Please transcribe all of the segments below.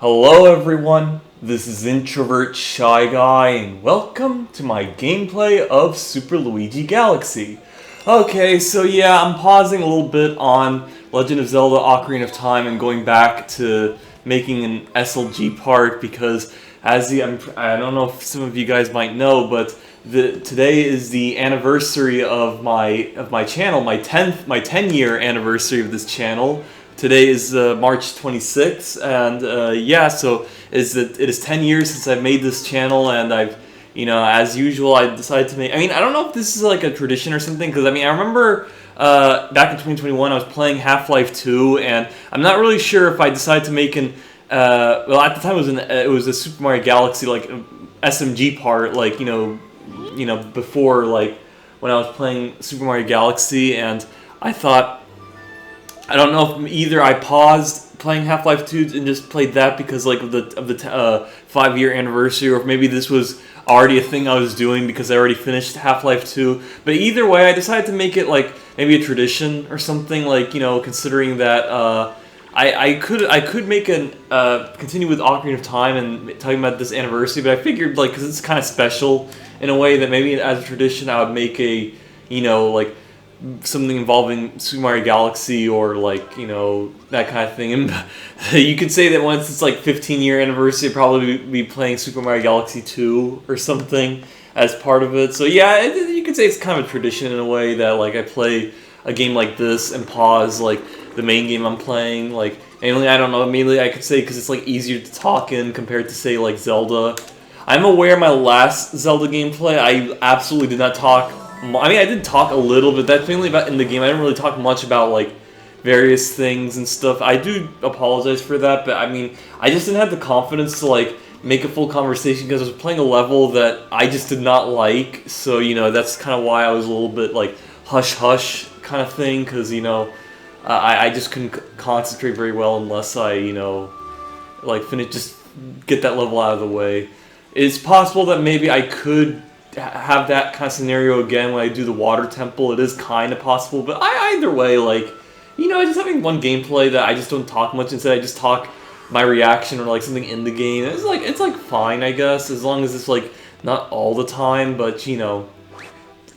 Hello everyone, this is Introvert Shy Guy and welcome to my gameplay of Super Luigi Galaxy. Okay, so yeah, I'm pausing a little bit on Legend of Zelda Ocarina of Time and going back to making an SLG part because I don't know if some of you guys might know, but today is the anniversary of my channel, my 10-year anniversary of this channel. Today is March 26th, and yeah, so it is 10 years since I've made this channel, and as usual, I decided to make. I don't know if this is like a tradition or something, because I remember back in 2021 I was playing Half-Life 2, and I'm not really sure if I decided to make an. Well, at the time it was a Super Mario Galaxy like SMG part, like before like when I was playing Super Mario Galaxy, and I thought. I don't know if either I paused playing Half-Life 2 and just played that because like of the 5-year anniversary, or if maybe this was already a thing I was doing because I already finished Half-Life 2. But either way, I decided to make it like maybe a tradition or something, like considering that I could make an continue with Ocarina of Time and talking about this anniversary, but I figured like because it's kind of special in a way that maybe as a tradition I would make a like something involving Super Mario Galaxy or like that kind of thing. And you could say that once it's like 15-year anniversary, I'd probably be playing Super Mario Galaxy 2 or something as part of it. So yeah, you could say it's kind of a tradition in a way that like I play a game like this and pause like the main game I'm playing. Like, and I don't know, mainly I could say because it's like easier to talk in compared to say like Zelda. I'm aware my last Zelda gameplay I absolutely did not talk. I did talk a little, but that's mainly about in the game. I didn't really talk much about like various things and stuff. I do apologize for that, but I just didn't have the confidence to like make a full conversation because I was playing a level that I just did not like. So that's kind of why I was a little bit like hush hush kind of thing, because I just couldn't concentrate very well unless I like just get that level out of the way. It's possible that maybe I could have that kind of scenario again when I do the water temple. It is kind of possible, but either way, like just having one gameplay that I just don't talk much, instead I just talk my reaction or like something in the game. It's like fine, I guess, as long as it's like not all the time, but it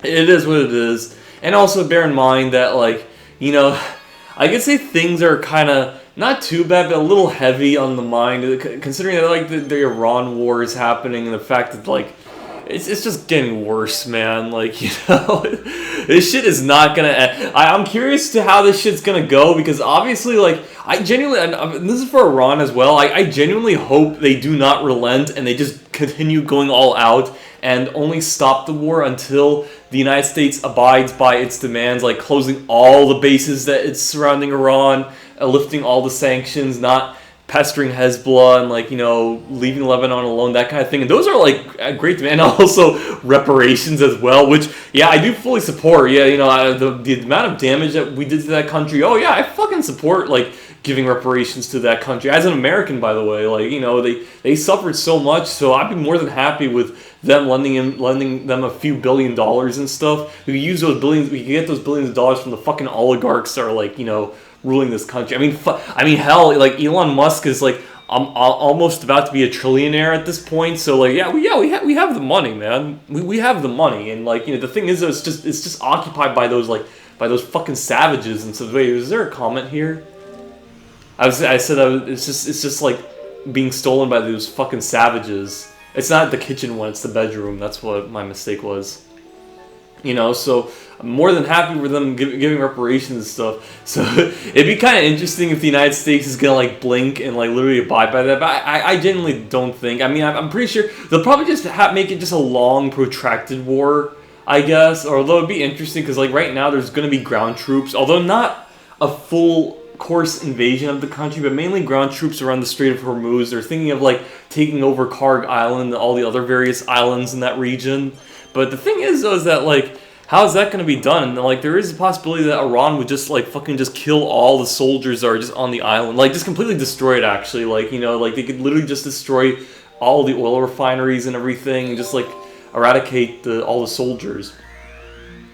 is what it is. And also bear in mind that like I could say things are kind of not too bad, but a little heavy on the mind, considering that like the Iran war is happening and the fact that like It's just getting worse, man. Like, this shit is not gonna end. I'm curious to how this shit's gonna go, because obviously, like, I genuinely, and this is for Iran as well, I genuinely hope they do not relent and they just continue going all out and only stop the war until the United States abides by its demands, like closing all the bases that it's surrounding Iran, lifting all the sanctions, not pestering Hezbollah, and like leaving Lebanon alone, that kind of thing. And those are like a great demand. And also reparations as well, which I do fully support. The amount of damage that we did to that country, oh yeah, I fucking support like giving reparations to that country as an American, by the way. Like they suffered so much, so I'd be more than happy with them lending them a few $1 billion and stuff. We could use those billions, we could get those billions of dollars from the fucking oligarchs that are like ruling this country. Hell, like Elon Musk is like almost about to be a trillionaire at this point. So like we have the money, man. We have the money, and like the thing is, it's just occupied by those fucking savages. And so wait, is there a comment here? It's just like being stolen by those fucking savages. It's not the kitchen one, it's the bedroom. That's what my mistake was. So I'm more than happy with them giving reparations and stuff. So it'd be kind of interesting if the United States is gonna like blink and like literally abide by that. But I genuinely don't think. I'm pretty sure they'll probably just make it just a long, protracted war, I guess. Or although it'd be interesting because like right now there's gonna be ground troops, although not a full course invasion of the country, but mainly ground troops around the Strait of Hormuz. They're thinking of like taking over Karg Island and all the other various islands in that region. But the thing is, though, is that, like, how is that going to be done? And, like, there is a possibility that Iran would just, like, fucking just kill all the soldiers that are just on the island. Like, just completely destroy it, actually. Like, like, they could literally just destroy all the oil refineries and everything and just, like, eradicate all the soldiers.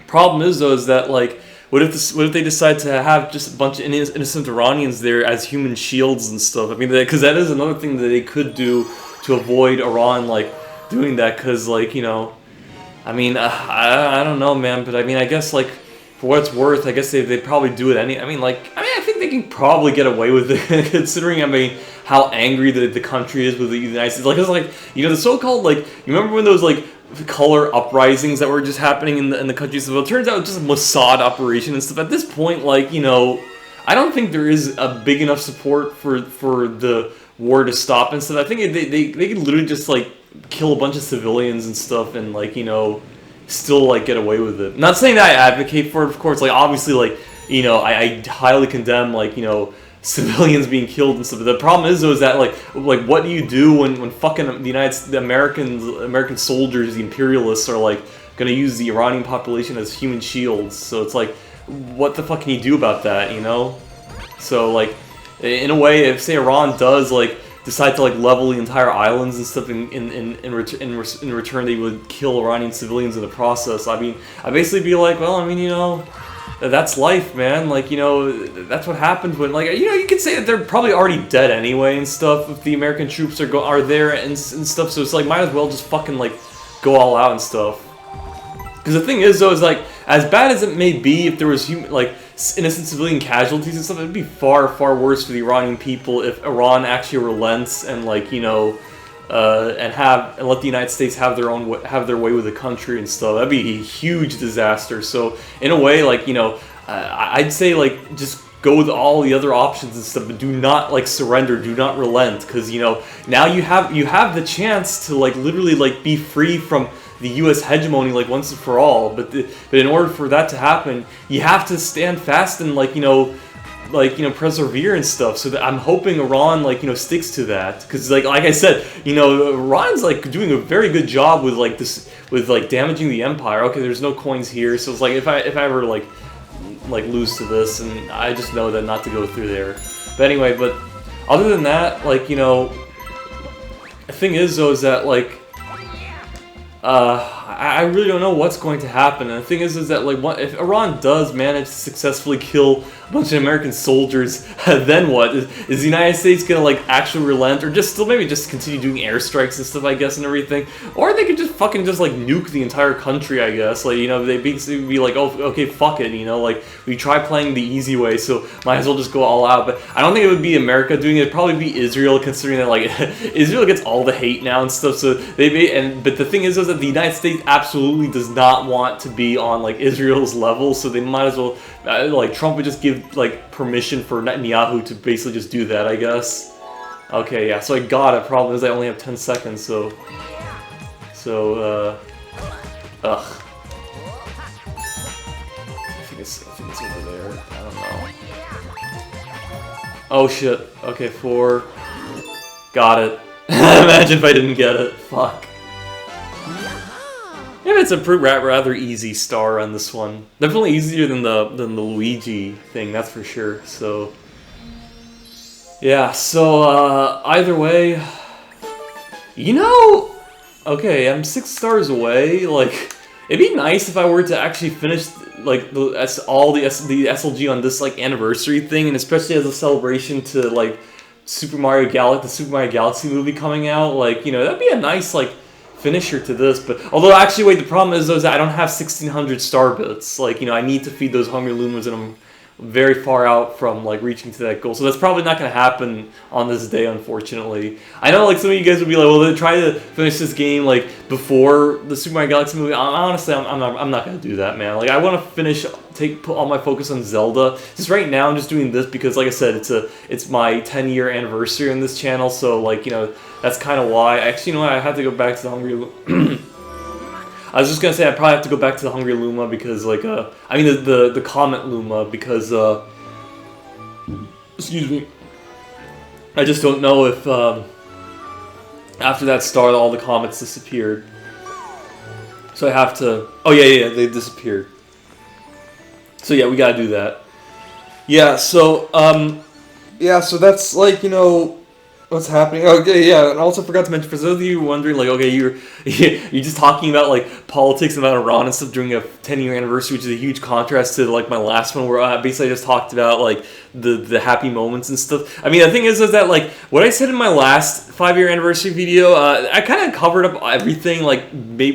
Problem is, though, is that, like, what if they decide to have just a bunch of innocent Iranians there as human shields and stuff? I mean, because that is another thing that they could do to avoid Iran like doing that. Because like I mean, I don't know, man, but I mean, I guess like for what it's worth, I guess they probably do it I mean, I think they can probably get away with it considering I mean how angry the country is with the United States. Like it's like the so-called like you remember when those like color uprisings that were just happening in the country. So it turns out it's just a Mossad operation and stuff. At this point, like I don't think there is a big enough support for the war to stop and stuff. I think they could literally just like kill a bunch of civilians and stuff and like still like get away with it. Not saying that I advocate for it, of course. Like obviously, like I highly condemn like civilians being killed and stuff. But the problem is though is that like what do you do when fucking the American soldiers, the imperialists are like gonna use the Iranian population as human shields? So it's like, what the fuck can you do about that? So like in a way, if say Iran does like decide to like level the entire islands and stuff in return they would kill Iranian civilians in the process. I mean, I basically be like, well, I mean, that's life, man. Like, that's what happens when, like, you can say that they're probably already dead anyway and stuff if the American troops are there and stuff. So it's like, might as well just fucking like go all out and stuff. Because the thing is, though, is like as bad as it may be, if there was innocent civilian casualties and stuff, it'd be far, far worse for the Iranian people if Iran actually relents and like and let the United States have their way with the country and stuff. That'd be a huge disaster. So in a way, like I'd say like just go with all the other options and stuff, but do not like surrender, do not relent, because now you have the chance to like literally like be free from the U.S. hegemony like once and for all. But in order for that to happen, you have to stand fast and like persevere and stuff. So that I'm hoping Iran like sticks to that, because like I said, Iran's like doing a very good job with like this with like damaging the empire. Okay, there's no coins here, so it's like if I ever like lose to this, and I just know that not to go through there. But anyway, but other than that, like the thing is though is that like I really don't know what's going to happen. And the thing is that like if Iran does manage to successfully kill a bunch of American soldiers, then what? Is the United States gonna like actually relent, or just still maybe just continue doing airstrikes and stuff, I guess, and everything? Or they could just fucking just like nuke the entire country, I guess. Like they basically be like, oh, okay, fuck it, like we try playing the easy way, so might as well just go all out. But I don't think it would be America doing it. It'd probably be Israel, considering that like Israel gets all the hate now and stuff. So but the thing is that the United States absolutely does not want to be on like Israel's level, so they might as well like Trump would just give like permission for Netanyahu to basically just do that, I guess. Okay, yeah, so I got it. Problem is I only have 10 seconds, so ugh. I think it's over there. I don't know. Oh shit. Okay, 4. Got it. Imagine if I didn't get it. Fuck. Yeah, it's a rather easy star on this one. Definitely easier than the Luigi thing, that's for sure. So yeah, so either way, okay, I'm 6 stars away. Like, it'd be nice if I were to actually finish like the SLG on this like anniversary thing, and especially as a celebration to like the Super Mario Galaxy movie coming out. Like, that'd be a nice like finisher to this. But although actually wait, the problem is though is that I don't have 1600 star bits. Like, I need to feed those hungry Lumas, and I'm very far out from like reaching to that goal. So that's probably not going to happen on this day, unfortunately. I know like some of you guys would be like, well, then try to finish this game like before the Super Mario Galaxy movie. Honestly, I'm not going to do that, man. Like, I want to put all my focus on Zelda. Just right now I'm just doing this because, like I said, it's my 10-year anniversary on this channel. So like, that's kind of why. Actually, I have to go back to the Hungry I was just gonna say I probably have to go back to the Hungry Luma because like I mean the Comet Luma, because excuse me, I just don't know if after that star all the comets disappeared, so I have to. Oh yeah, they disappeared. So yeah, we gotta do that. Yeah, so so that's like What's happening? Okay, yeah, and I also forgot to mention for those of you wondering, like, okay, you're just talking about like politics about Iran and stuff during a 10-year anniversary, which is a huge contrast to like my last one, where I basically just talked about like the happy moments and stuff. I mean, the thing is that like what I said in my last 5-year anniversary video, I kind of covered up everything, like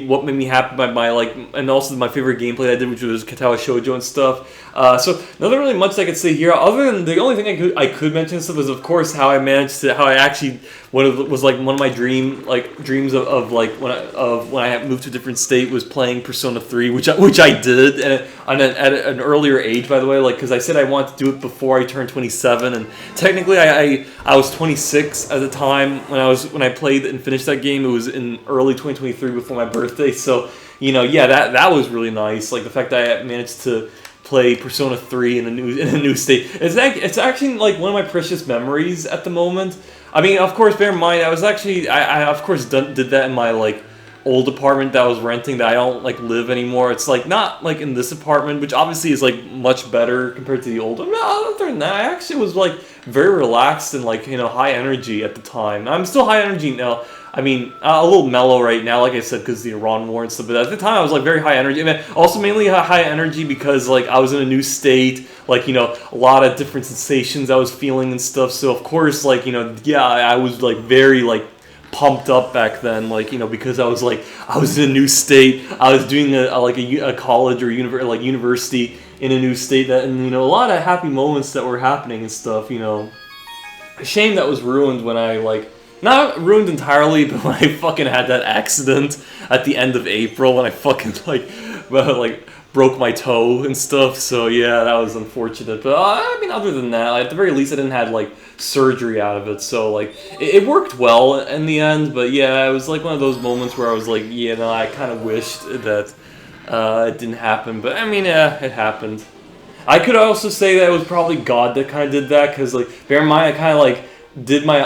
what made me happy by my like, and also my favorite gameplay I did, which was Katawa Shoujo and stuff. So nothing really much I could say here, other than the only thing I could mention stuff was, of course, how I actually was like one of my dreams of like when I moved to a different state was playing Persona 3, which I did at an earlier age, by the way, like because I said I wanted to do it before I turned 27, and technically I was 26 at the time when I played and finished that game. It was in early 2023 before my birthday, so yeah, that was really nice. Like the fact that I managed to play Persona 3 in a new state. It's actually like one of my precious memories at the moment. I mean, of course, bear in mind, I of course did that in my like old apartment that I was renting that I don't like live anymore. It's like not like in this apartment, which obviously is like much better compared to the old one. No, other than that, I actually was like very relaxed and like high energy at the time. I'm still high energy now. I mean, a little mellow right now, like I said, because the Iran war and stuff. But at the time, I was like very high energy. I mean, also mainly high energy because like I was in a new state, like a lot of different sensations I was feeling and stuff. So of course, like yeah, I was like very like pumped up back then, like because I was in a new state. I was doing a college or university in a new state, that and a lot of happy moments that were happening and stuff. A shame that was ruined when I like. Not ruined entirely, but when I fucking had that accident at the end of April, when I fucking broke my toe and stuff. So yeah, that was unfortunate. But I mean, other than that, at the very least, I didn't have like surgery out of it. So like, it worked well in the end. But yeah, it was like one of those moments where I was like, I kind of wished that it didn't happen. But I mean, yeah, it happened. I could also say that it was probably God that kind of did that, because like, bear in mind, I kind of like did my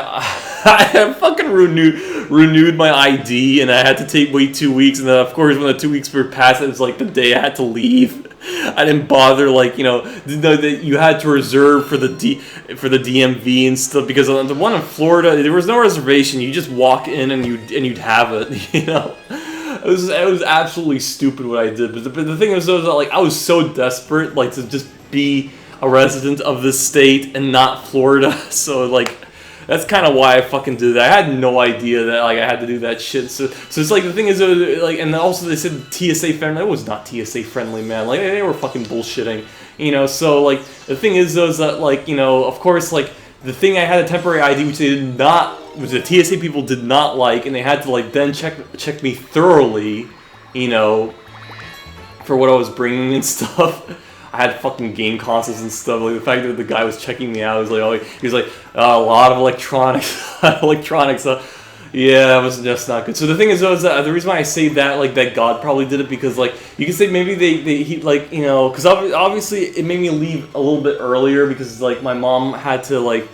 I fucking renewed my ID, and I had to wait 2 weeks, and then of course when the 2 weeks were passed, it was like the day I had to leave. I didn't bother, like didn't know that you had to reserve for the DMV and stuff, because on the one in Florida there was no reservation. You just walk in and you'd have it. It was absolutely stupid what I did. But the thing is, though, is that, like, I was so desperate, like, to just be a resident of this state and not Florida. So like, that's kind of why I fucking did that. I had no idea that like I had to do that shit. So it's like, the thing is, like, and also they said TSA friendly. It was not TSA friendly, man. Like, they were fucking bullshitting, So like, the thing is, though, is that like, of course, like, the thing, I had a temporary ID which they did not, which the TSA people did not like, and they had to like then check me thoroughly, for what I was bringing and stuff. I had fucking game consoles and stuff. Like, the fact that the guy was checking me out was like, he was like, a lot of electronics, yeah, that was just not good. So the thing is, though, is that the reason why I say that, like, that God probably did it, because like, you can say maybe he like, because obviously it made me leave a little bit earlier, because like my mom had to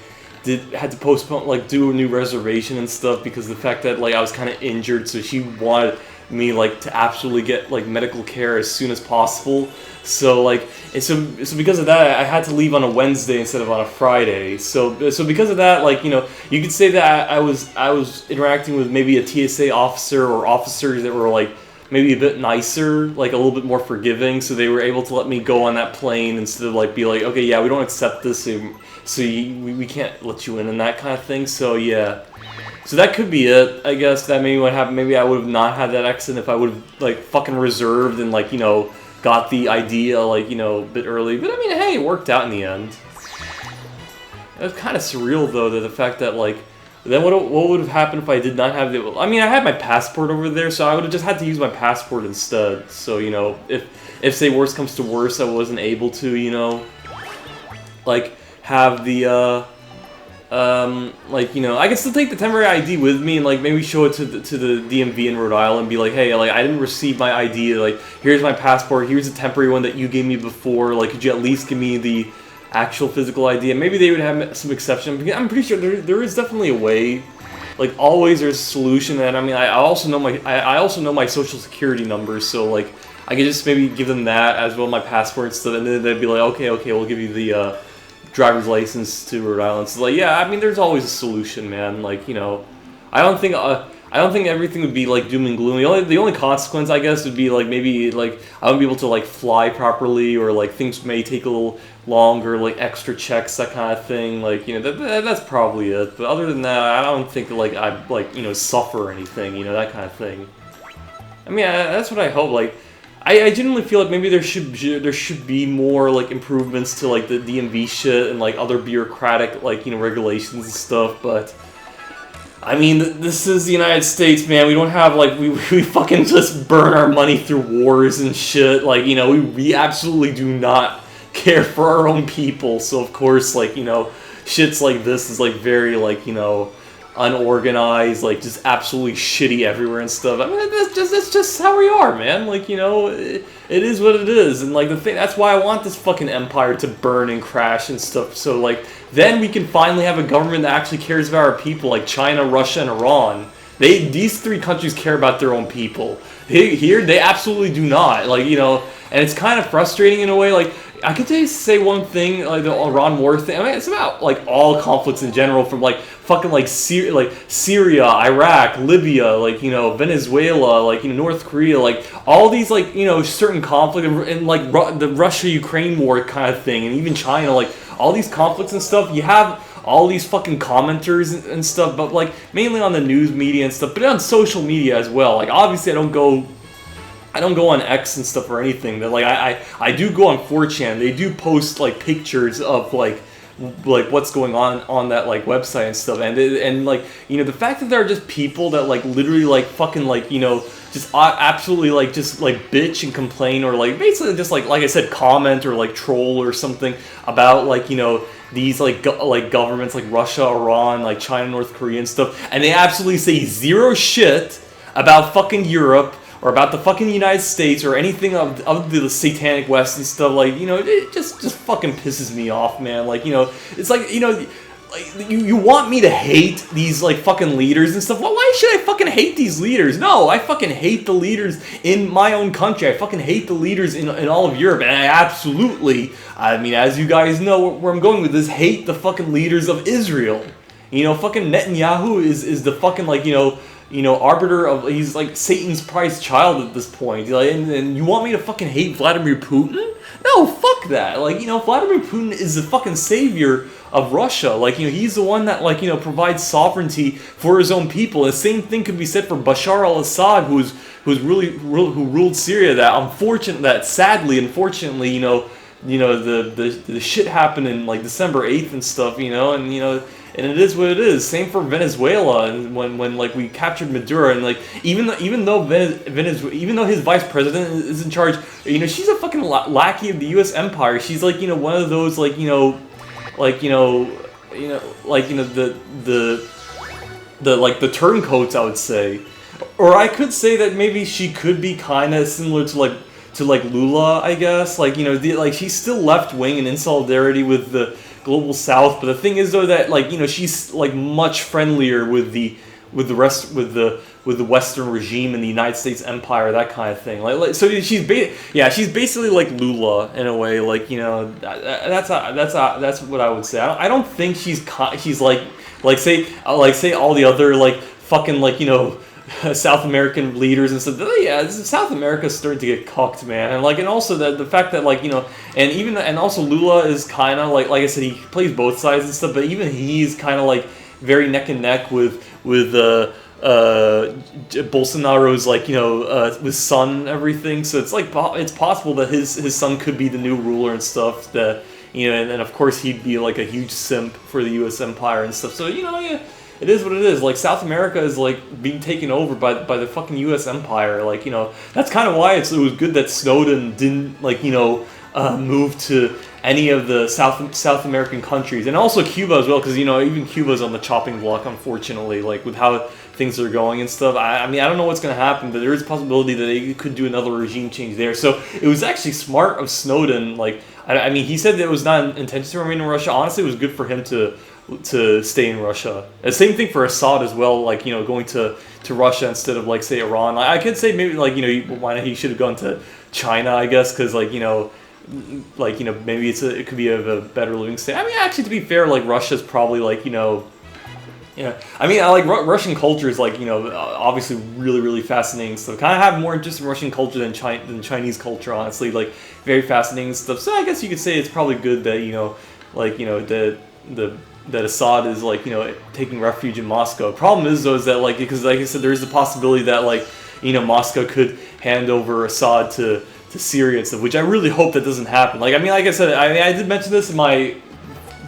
postpone, like, do a new reservation and stuff, because the fact that like I was kind of injured, so she wanted me like to absolutely get like medical care as soon as possible. So like, and so because of that, I had to leave on a Wednesday instead of on a Friday. So because of that, like, you could say that I was interacting with maybe a TSA officer or officers that were like maybe a bit nicer, like a little bit more forgiving. So they were able to let me go on that plane instead of like be like, okay, yeah, we don't accept this, so we can't let you in and that kind of thing. So yeah. So that could be it, I guess. That maybe what happened. Maybe I would have not had that accident if I would have like fucking reserved and like got the idea like a bit early. But I mean, hey, it worked out in the end. It was kind of surreal though, that the fact that like, then what would have happened if I did not have the? I mean, I had my passport over there, so I would have just had to use my passport instead. So if say worst comes to worst, I wasn't able to like have the I can still take the temporary ID with me and like maybe show it to the DMV in Rhode Island and be like, hey, like, I didn't receive my ID, like, here's my passport, here's a temporary one that you gave me before, like, could you at least give me the actual physical ID? And maybe they would have some exception, because I'm pretty sure there is definitely a way. Like, always there's a solution. And I mean, I also know my social security number, so like, I could just maybe give them that as well, my passport and stuff, and then they'd be like, okay, we'll give you driver's license to Rhode Island. So like, yeah, I mean, there's always a solution, man. Like, you know, I don't think everything would be like doom and gloom. The only consequence, I guess, would be like maybe like I wouldn't be able to like fly properly, or like things may take a little longer, like extra checks, that kind of thing. Like, you know, that's probably it. But other than that, I don't think like I like, you know, suffer or anything, you know, that kind of thing. I mean, that's what I hope. Like, I genuinely feel like maybe there should be more like improvements to like the DMV shit and like other bureaucratic like, you know, regulations and stuff. But I mean, this is the United States, man. We don't have like we fucking just burn our money through wars and shit. Like, you know, we absolutely do not care for our own people. So of course, like, you know, shits like this is like very like, you know, unorganized, like just absolutely shitty everywhere and stuff. I mean, that's just how we are, man. Like, you know, it is what it is. And like that's why I want this fucking empire to burn and crash and stuff. So like then we can finally have a government that actually cares about our people, like China, Russia, and Iran. These three countries care about their own people. Here they absolutely do not. Like, you know, and it's kind of frustrating in a way. Like, I could say one thing, like the Iran war thing. I mean, it's about like all conflicts in general, from like fucking like Syria, Iraq, Libya, like, you know, Venezuela, like, you know, North Korea, like all these like, you know, certain conflict, and like the Russia-Ukraine war kind of thing, and even China, like all these conflicts and stuff. You have all these fucking commenters and stuff, but like mainly on the news media and stuff, but on social media as well. Like obviously I don't go on X and stuff or anything, but like I do go on 4chan. They do post like pictures of like what's going on that like website and stuff, and like, you know, the fact that there are just people that like literally like fucking like, you know, just absolutely like just like bitch and complain, or like basically just like I said, comment or like troll or something about like, you know, these like governments like Russia, Iran, like China, North Korea and stuff, and they absolutely say zero shit about fucking Europe or about the fucking United States or anything of the satanic West and stuff. Like, you know, it just fucking pisses me off, man. Like, you know, it's like, you know, like you want me to hate these like fucking leaders and stuff. Well, why should I fucking hate these leaders? No, I fucking hate the leaders in my own country. I fucking hate the leaders in all of Europe. And I absolutely, I mean, as you guys know where I'm going with this, hate the fucking leaders of Israel. You know, fucking Netanyahu is the fucking like, you know, arbiter of, he's like Satan's prized child at this point. Like, and you want me to fucking hate Vladimir Putin? No, fuck that. Like, you know, Vladimir Putin is the fucking savior of Russia. Like, you know, he's the one that, like, you know, provides sovereignty for his own people. The same thing could be said for Bashar al-Assad, who ruled Syria. That sadly, unfortunately, you know, the shit happened in like December 8th and stuff, you know, and you know. And it is what it is. Same for Venezuela, and when like we captured Maduro, and like even though his vice president is in charge, you know, she's a fucking lackey of the U.S. empire. She's like, you know, one of those like, the turncoats, I would say, or I could say that maybe she could be kind of similar to Lula, I guess. Like, you know, she's still left wing and in solidarity with the global South, but the thing is though that, like, you know, she's like much friendlier with the Western regime and the United States empire, that kind of thing. Like so she's basically like Lula in a way. Like, you know, that's what I would say. I don't think she's like say all the other like fucking like, you know, South American leaders and stuff. Yeah, South America's starting to get cucked, man. And like, and also the fact that, like, you know, and also Lula is kind of like I said, he plays both sides and stuff. But even he's kind of like very neck and neck with Bolsonaro's, like, you know, with son and everything. So it's like it's possible that his son could be the new ruler and stuff. That, you know, and then of course he'd be like a huge simp for the U.S. empire and stuff. So, you know, yeah. It is what it is. Like, South America is like being taken over by the fucking U.S. empire. Like, you know, that's kind of why it was good that Snowden didn't, like, you know, move to any of the South American countries, and also Cuba as well, because, you know, even Cuba's on the chopping block, unfortunately, like with how things are going and stuff. I mean, I don't know what's going to happen, but there is a possibility that they could do another regime change there. So it was actually smart of Snowden. Like, I mean, he said that it was not intention to remain in Russia. Honestly, it was good for him to stay in Russia. The same thing for Assad as well, like, you know, going to Russia instead of, like, say, Iran. I could say maybe, like, you know, why not he should have gone to China, I guess, because, like, you know, like, you know, maybe it could be a better living standard. I mean, actually, to be fair, like Russia's probably like, you know, yeah. I mean, I like Russian culture is like, you know, obviously really really fascinating stuff. Kind of have more interest in Russian culture than Chinese culture, honestly. Like very fascinating stuff. So I guess you could say it's probably good that, you know, like, you know, that Assad is like, you know, taking refuge in Moscow. Problem is though is that like, because like I said, there is the possibility that like, you know, Moscow could hand over Assad to Syria and stuff, which I really hope that doesn't happen. Like I mean, like I said, I mean, I did mention this in my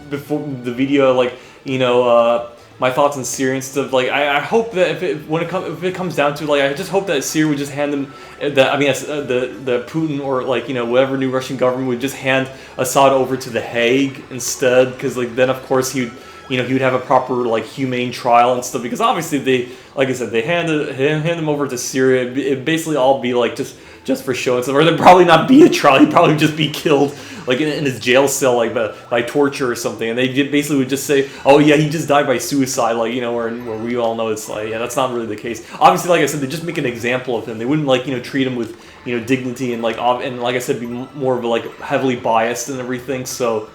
before the video, like, you know, my thoughts on Syria and stuff. Like I hope that if it comes down to, like, I just hope that Syria would just hand them the Putin, or like, you know, whatever new Russian government would just hand Assad over to The Hague instead, because like then of course he would have a proper like humane trial and stuff, because obviously they, like I said, they hand him over to Syria, it basically all be like just for show and stuff, or there'd probably not be a trial, he'd probably just be killed like in his jail cell, like by torture or something, and they basically would just say, oh yeah, he just died by suicide, like, you know, where we all know it's like, yeah, that's not really the case. Obviously, like I said, they just make an example of him. They wouldn't, like, you know, treat him with, you know, dignity and like I said, be more of a like heavily biased and everything. So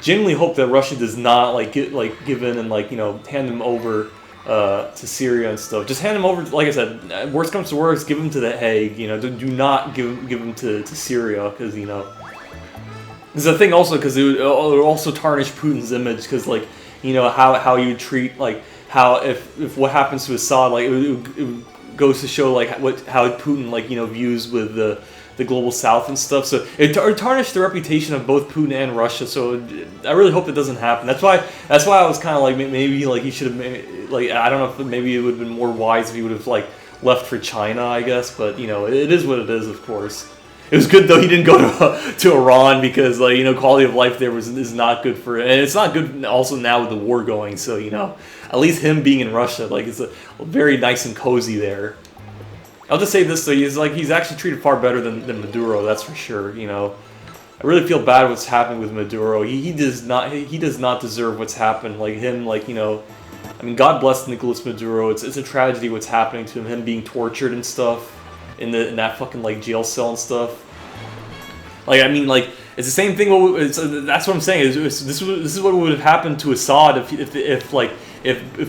genuinely hope that Russia does not like give in and, like, you know, hand him over to Syria and stuff. Just hand him over, like I said, worst comes to worst, give him to The Hague, you know, do not give him to Syria, because, you know, there's a thing also, because it would also tarnish Putin's image, because, like, you know, how you treat, like, how if what happens to Assad, like, it goes to show, like, how Putin, like, you know, views with the global south and stuff. So it tarnished the reputation of both Putin and Russia. So I really hope it doesn't happen. That's why I was kind of like, maybe like he should have, like, I don't know if maybe it would have been more wise if he would have like left for China, I guess. But, you know, it is what it is, of course. It was good though he didn't go to Iran, because, like, you know, quality of life there is not good for it, and it's not good also now with the war going. So, you know, at least him being in Russia, like, it's a very nice and cozy there. I'll just say this though, he's actually treated far better than Maduro, that's for sure. You know, I really feel bad what's happening with Maduro. He does not deserve what's happened. Like him, like, you know, I mean, God bless Nicolas Maduro. It's a tragedy what's happening to him being tortured and stuff in that fucking like jail cell and stuff. Like, I mean, like, it's the same thing. That's what I'm saying. This is what would have happened to Assad if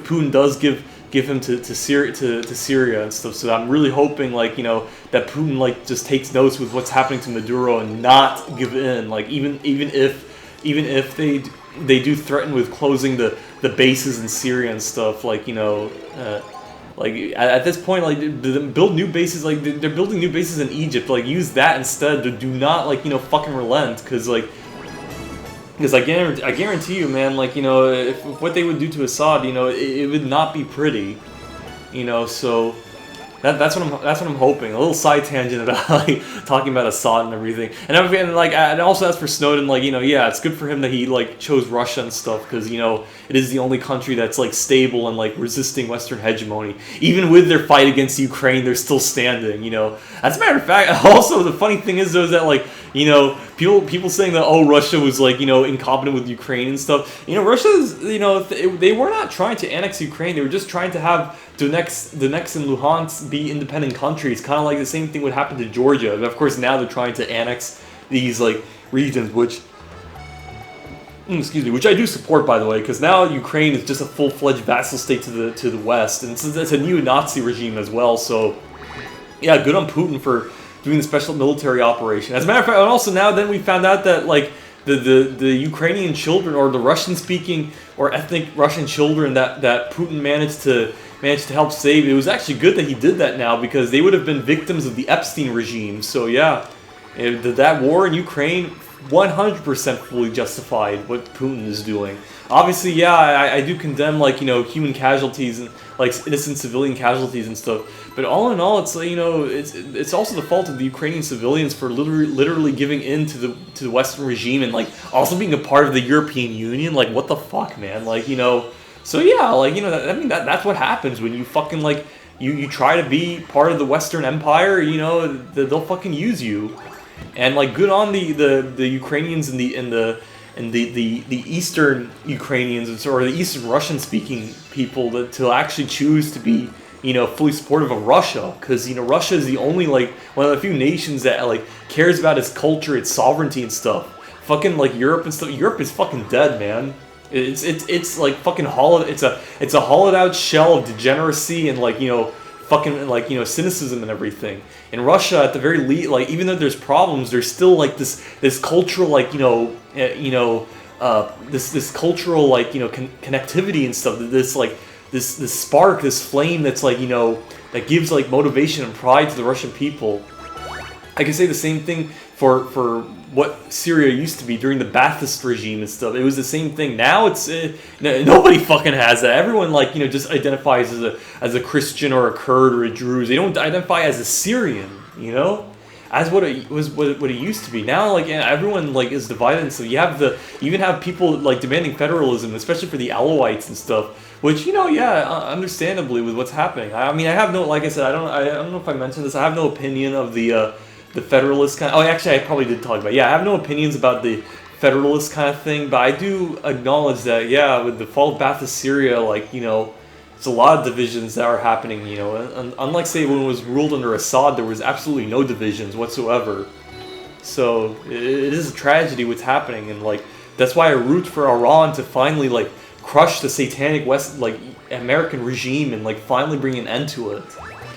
Putin does give him to Syria and stuff. So I'm really hoping, like, you know, that Putin, like, just takes notes with what's happening to Maduro and not give in. Like, even if they do threaten with closing the bases in Syria and stuff, like, you know. Like, at this point, like, build new bases, like, they're building new bases in Egypt, like, use that instead, do not, like, you know, fucking relent, because I guarantee you, man, like, you know, if what they would do to Assad, you know, it would not be pretty, you know, so that's what I'm hoping. A little side tangent about, like, talking about Assad and everything, and also as for Snowden, like, you know, yeah, it's good for him that he, like, chose Russia and stuff, because, you know, it is the only country that's, like, stable and, like, resisting Western hegemony. Even with their fight against Ukraine, they're still standing, you know. As a matter of fact, also the funny thing is though, is that, like, you know, people saying that, oh, Russia was, like, you know, incompetent with Ukraine and stuff. You know, Russia's, you know, they were not trying to annex Ukraine. They were just trying to have Donetsk and Luhansk be independent countries. Kind of like the same thing would happen to Georgia. And of course, now they're trying to annex these, like, regions, which I do support, by the way, because now Ukraine is just a full-fledged vassal state to the West, and it's a neo-Nazi regime as well. So, yeah, good on Putin for doing the special military operation. As a matter of fact, and also now then we found out that, like, the Ukrainian children, or the Russian-speaking or ethnic Russian children that Putin managed to help save, it was actually good that he did that now, because they would have been victims of the Epstein regime. So yeah, that war in Ukraine 100% fully justified what Putin is doing. Obviously, yeah, I do condemn, like, you know, human casualties and, like, innocent civilian casualties and stuff. But all in all, it's, you know, it's also the fault of the Ukrainian civilians for literally giving in to the Western regime, and, like, also being a part of the European Union. Like, what the fuck, man? Like, you know, so yeah, like, you know, I mean, that's what happens when you fucking, like, you try to be part of the Western Empire. You know, they'll fucking use you. And, like, good on the Ukrainians and the Eastern Ukrainians, or the Eastern Russian speaking people to actually choose to be, fully supportive of Russia, because Russia is the only like one of the few nations that like cares about its culture, its sovereignty and stuff. Fucking like Europe and stuff. Europe is fucking dead, man. It's like fucking hollowed. It's a hollowed out shell of degeneracy and like fucking like cynicism and everything. In Russia, at the very least, like even though there's problems, there's still like this cultural like this cultural like connectivity and stuff. This like this spark, this flame that's like that gives like motivation and pride to the Russian people. I can say the same thing for what Syria used to be during the Ba'athist regime and stuff. It was the same thing. Now it's nobody fucking has that. Everyone like just identifies as a Christian or a Kurd or a Druze. They don't identify as a Syrian, as what it was, what it used to be. Now like everyone like is divided, and so you even have people like demanding federalism, especially for the Alawites and stuff. Which understandably with what's happening. I mean, I have no, like I said, I don't know if I mentioned this. I have no opinion of the federalist kind. Oh, actually, I probably did talk about. I have no opinions about the federalist kind of thing, but I do acknowledge that with the fall of Ba'athist Syria, like it's a lot of divisions that are happening. Unlike say when it was ruled under Assad, there was absolutely no divisions whatsoever. So it is a tragedy what's happening, and like that's why I root for Iran to finally like crush the satanic West like American regime and like finally bring an end to it.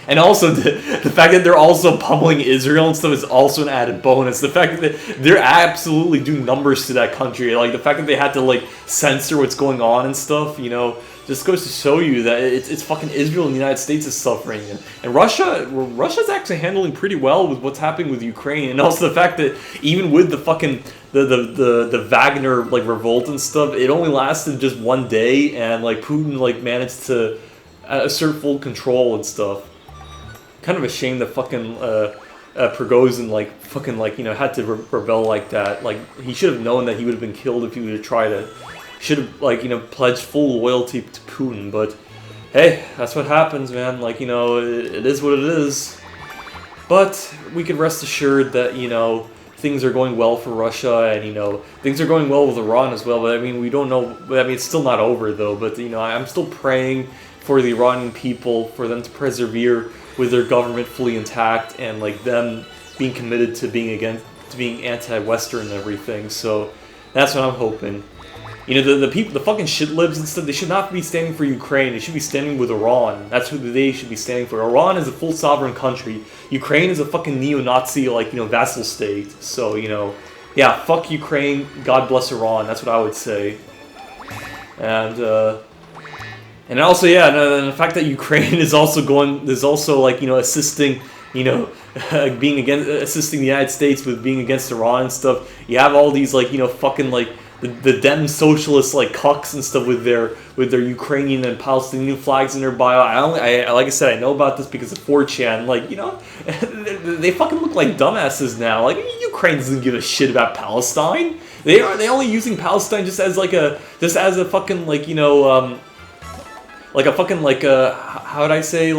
And also the fact that they're also pummeling Israel and stuff is also an added bonus. The fact that they're absolutely doing numbers to that country, like the fact that they had to like censor what's going on and stuff, just goes to show you that it's fucking Israel and the United States is suffering, and Russia's actually handling pretty well with what's happening with Ukraine, and also the fact that even with the fucking the Wagner like revolt and stuff, it only lasted just one day, and like Putin like managed to assert full control and stuff. Kind of a shame that fucking Prigozhin like fucking like had to rebel like that. Like he should have known that he would have been killed if he would have tried to. Should have like pledged full loyalty to Putin. But hey, that's what happens, man. Like it is what it is. But we can rest assured that things are going well for Russia, and things are going well with Iran as well. But I mean, we don't know. I mean, it's still not over though. But I'm still praying for the Iranian people, for them to persevere with their government fully intact, and like them being committed to being anti-Western and everything. So that's what I'm hoping. The people, the fucking shitlibs and stuff, they should not be standing for Ukraine. They should be standing with Iran. That's who they should be standing for. Iran is a full sovereign country. Ukraine is a fucking neo-Nazi vassal state. So fuck Ukraine. God bless Iran. That's what I would say. And also, and the fact that Ukraine is also assisting, assisting the United States with being against Iran and stuff. You have all these fucking the Dem socialists like cucks and stuff with their Ukrainian and Palestinian flags in their bio. I like I said, I know about this because of 4chan. They fucking look like dumbasses now. Like Ukraine doesn't give a shit about Palestine. They only using Palestine just as a fucking how would I say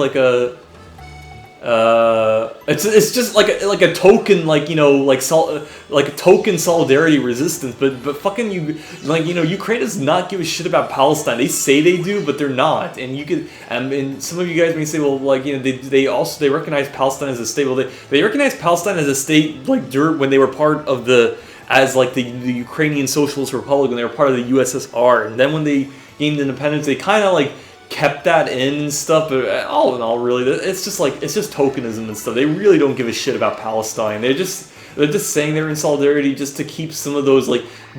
it's just like a token a token solidarity resistance, but fucking Ukraine does not give a shit about Palestine. They say they do, but they're not. And you could and some of you guys may say, well, they recognize Palestine as a state. Well, they recognize Palestine as a state when they were part of the Ukrainian Socialist Republic, when they were part of the USSR, and then when they gained independence, they kind of kept that in and stuff, but all in all, really, it's just tokenism and stuff. They really don't give a shit about Palestine. They're just saying they're in solidarity just to keep some of those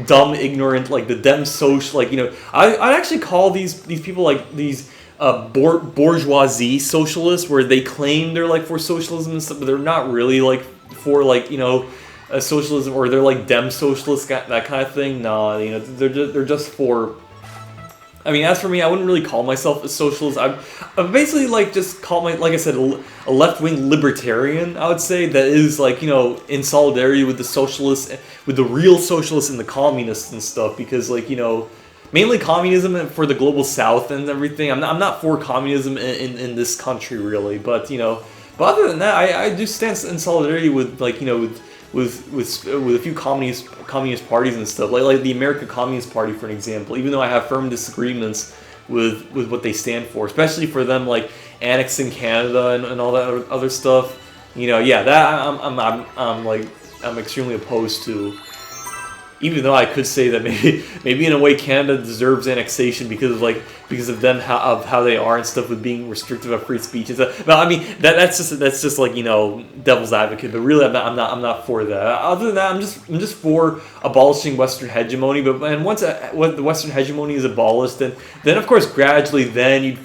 dumb, ignorant, the Dem social, I'd actually call these people these bourgeoisie socialists, where they claim they're for socialism and stuff, but they're not really for socialism, or they're Dem socialists, that kind of thing. Nah, they're just for. I mean, as for me, I wouldn't really call myself a socialist. I'm basically just call like I said, a left-wing libertarian. I would say that is in solidarity with the socialists, with the real socialists and the communists and stuff. Because mainly communism for the global South and everything. I'm not for communism in this country really, but but other than that, I do stand in solidarity with with a few communist parties and stuff, like the American Communist Party, for an example. Even though I have firm disagreements with what they stand for, especially for them like annexing Canada and all that other stuff. You know, yeah, that I'm extremely opposed to. Even though I could say that maybe in a way Canada deserves annexation because of them of how they are and stuff with being restrictive of free speech and stuff. But I mean that's just like, you know, devil's advocate. But really I'm not for that. Other than that, I'm just for abolishing Western hegemony. But once the Western hegemony is abolished, then of course gradually then you'd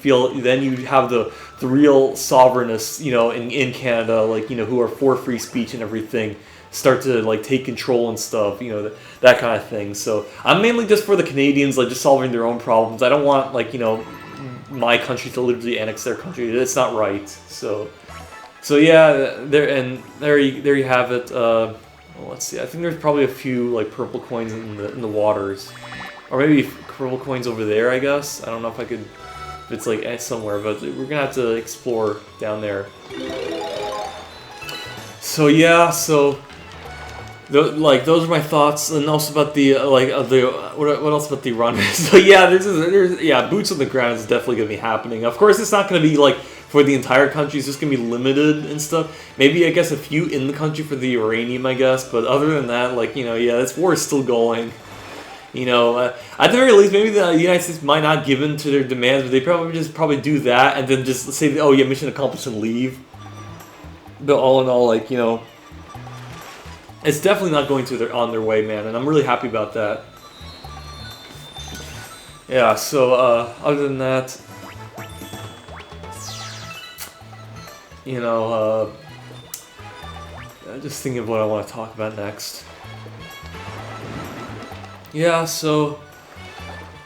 have the real sovereignists, you know, in Canada, like, you know, who are for free speech and everything, start to like take control and stuff, you know, that kind of thing. So I'm mainly just for the Canadians, like just solving their own problems. I don't want, like, you know, my country to literally annex their country. It's not right. So yeah, there you have it. Well, let's see. I think there's probably a few like purple coins in the waters, or maybe purple coins over there. I guess I don't know if I could. If it's like somewhere, but we're gonna have to explore down there. So yeah, those are my thoughts, and also about the what else about the run? So yeah, there's boots on the ground is definitely gonna be happening. Of course, it's not gonna be like for the entire country. It's just gonna be limited and stuff. Maybe I guess a few in the country for the uranium, I guess. But other than that, like, you know, yeah, this war is still going. You know, at the very least, maybe the United States might not give in to their demands, but they probably do that and then just say, oh yeah, mission accomplished, and leave. But all in all, like, you know, it's definitely not going on their way, man, and I'm really happy about that. Yeah, so other than that, you know, just thinking of what I want to talk about next. Yeah, so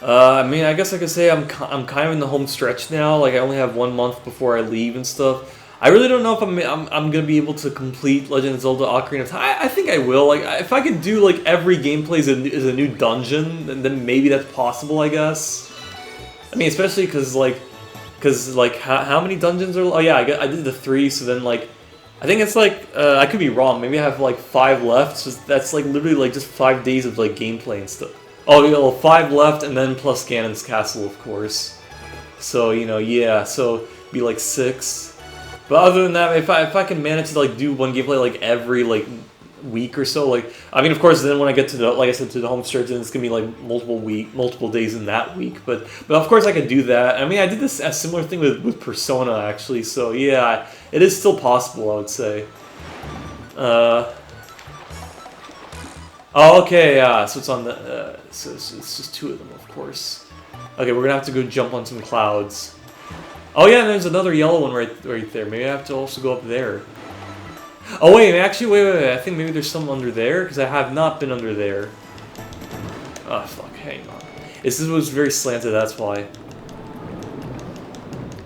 I mean, I guess I could say I'm kind of in the home stretch now. Like, I only have 1 month before I leave and stuff. I really don't know if I'm gonna be able to complete Legend of Zelda: Ocarina of Time. I think I will. Like, if I could do like every gameplay is a new dungeon, then maybe that's possible, I guess. I mean, especially because how many dungeons are? Oh yeah, I did the 3, so then like I think it's like I could be wrong. Maybe I have like 5 left. So that's like literally like just 5 days of like gameplay and stuff. Oh, you know, 5 left, and then plus Ganon's Castle, of course. So, you know, yeah, so be like 6. But other than that, if I can manage to like do one gameplay like every like week or so, like, I mean, of course, then when I get to the, like I said, to the home stretch, then it's gonna be like multiple days in that week. But of course I could do that. I mean, I did a similar thing with Persona, actually. So yeah, it is still possible, I would say. Oh, okay, yeah. So it's on the. So it's just 2 of them, of course. Okay, we're gonna have to go jump on some clouds. Oh yeah, and there's another yellow one right there. Maybe I have to also go up there. Oh wait, actually, wait. I think maybe there's some under there, because I have not been under there. Oh fuck, hang on. This was very slanted, that's why.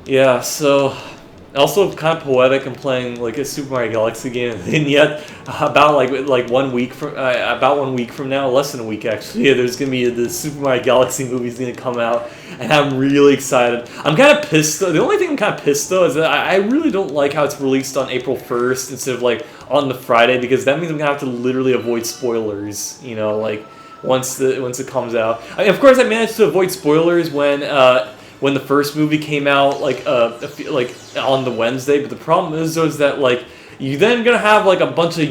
Yeah, so also kind of poetic. I'm playing like a Super Mario Galaxy game, and yet about like 1 week from about 1 week from now, less than a week actually, there's gonna be the Super Mario Galaxy movie's gonna come out, and I'm really excited. I'm kind of pissed though. The only thing I'm kind of pissed though is that I really don't like how it's released on April 1st instead of like on the Friday, because that means I'm gonna have to literally avoid spoilers. You know, like once it comes out. I mean, of course, I managed to avoid spoilers when the first movie came out, like on the Wednesday. But the problem is that like you then gonna have like a bunch of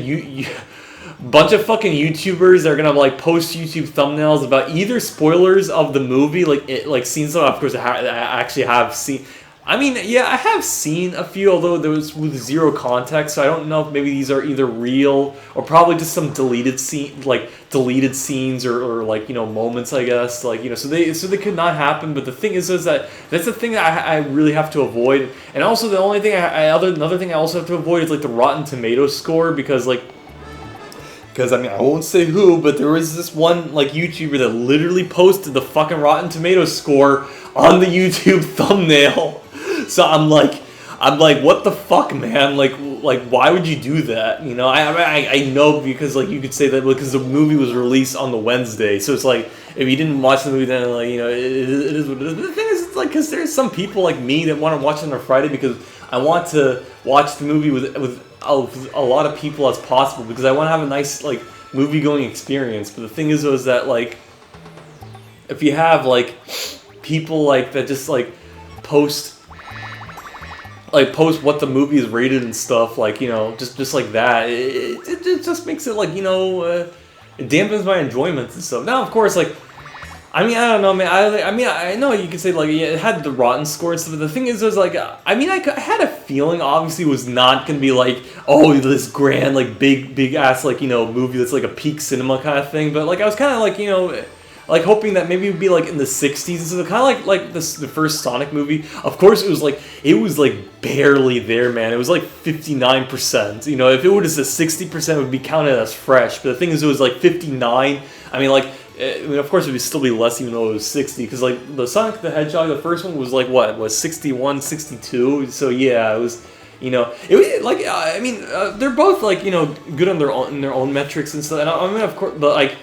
fucking YouTubers that are gonna like post YouTube thumbnails about either spoilers of the movie, like scenes that of course I actually have seen. I mean, yeah, I have seen a few, although there was with 0 context, so I don't know if maybe these are either real or probably just some deleted scenes or like, you know, moments, I guess, like, you know, so they could not happen. But the thing is that that's the thing that I really have to avoid. And also the only thing another thing I also have to avoid is like the Rotten Tomatoes score, because I mean, I won't say who, but there was this one like YouTuber that literally posted the fucking Rotten Tomatoes score on the YouTube thumbnail. So I'm like, what the fuck, man? Like, why would you do that? You know, I know, because like you could say that because the movie was released on the Wednesday, so it's like if you didn't watch the movie, then like, you know, it is what it is. But the thing is, it's like, because there's some people like me that want to watch it on a Friday because I want to watch the movie with a lot of people as possible, because I want to have a nice like movie going experience. But the thing is that like if you have like people like that just like post what the movie is rated and stuff, like, you know, just like that. It just makes it like, you know, it dampens my enjoyment and stuff. Now, of course, like, I mean, I don't know, man. I mean, I know you could say, like, yeah, it had the Rotten score and stuff, but the thing is, like, I mean, I had a feeling, obviously, it was not gonna be, like, oh, this grand, like, big-ass, like, you know, movie that's, like, a peak cinema kind of thing, but, like, I was kind of, like, you know, like, hoping that maybe it would be, like, in the 60s, so kind of like the first Sonic movie. Of course, it was, like, barely there, man. It was, like, 59%. You know, if it was a 60%, it would be counted as fresh, but the thing is, it was, like, 59. I mean, like, I mean, of course, it would still be less even though it was 60, because, like, the Sonic the Hedgehog, the first one was, like, what, was 61, 62? So, yeah, it was, you know, it was, like, I mean, they're both, like, you know, good on in their own metrics and stuff, and I mean, of course, but, like,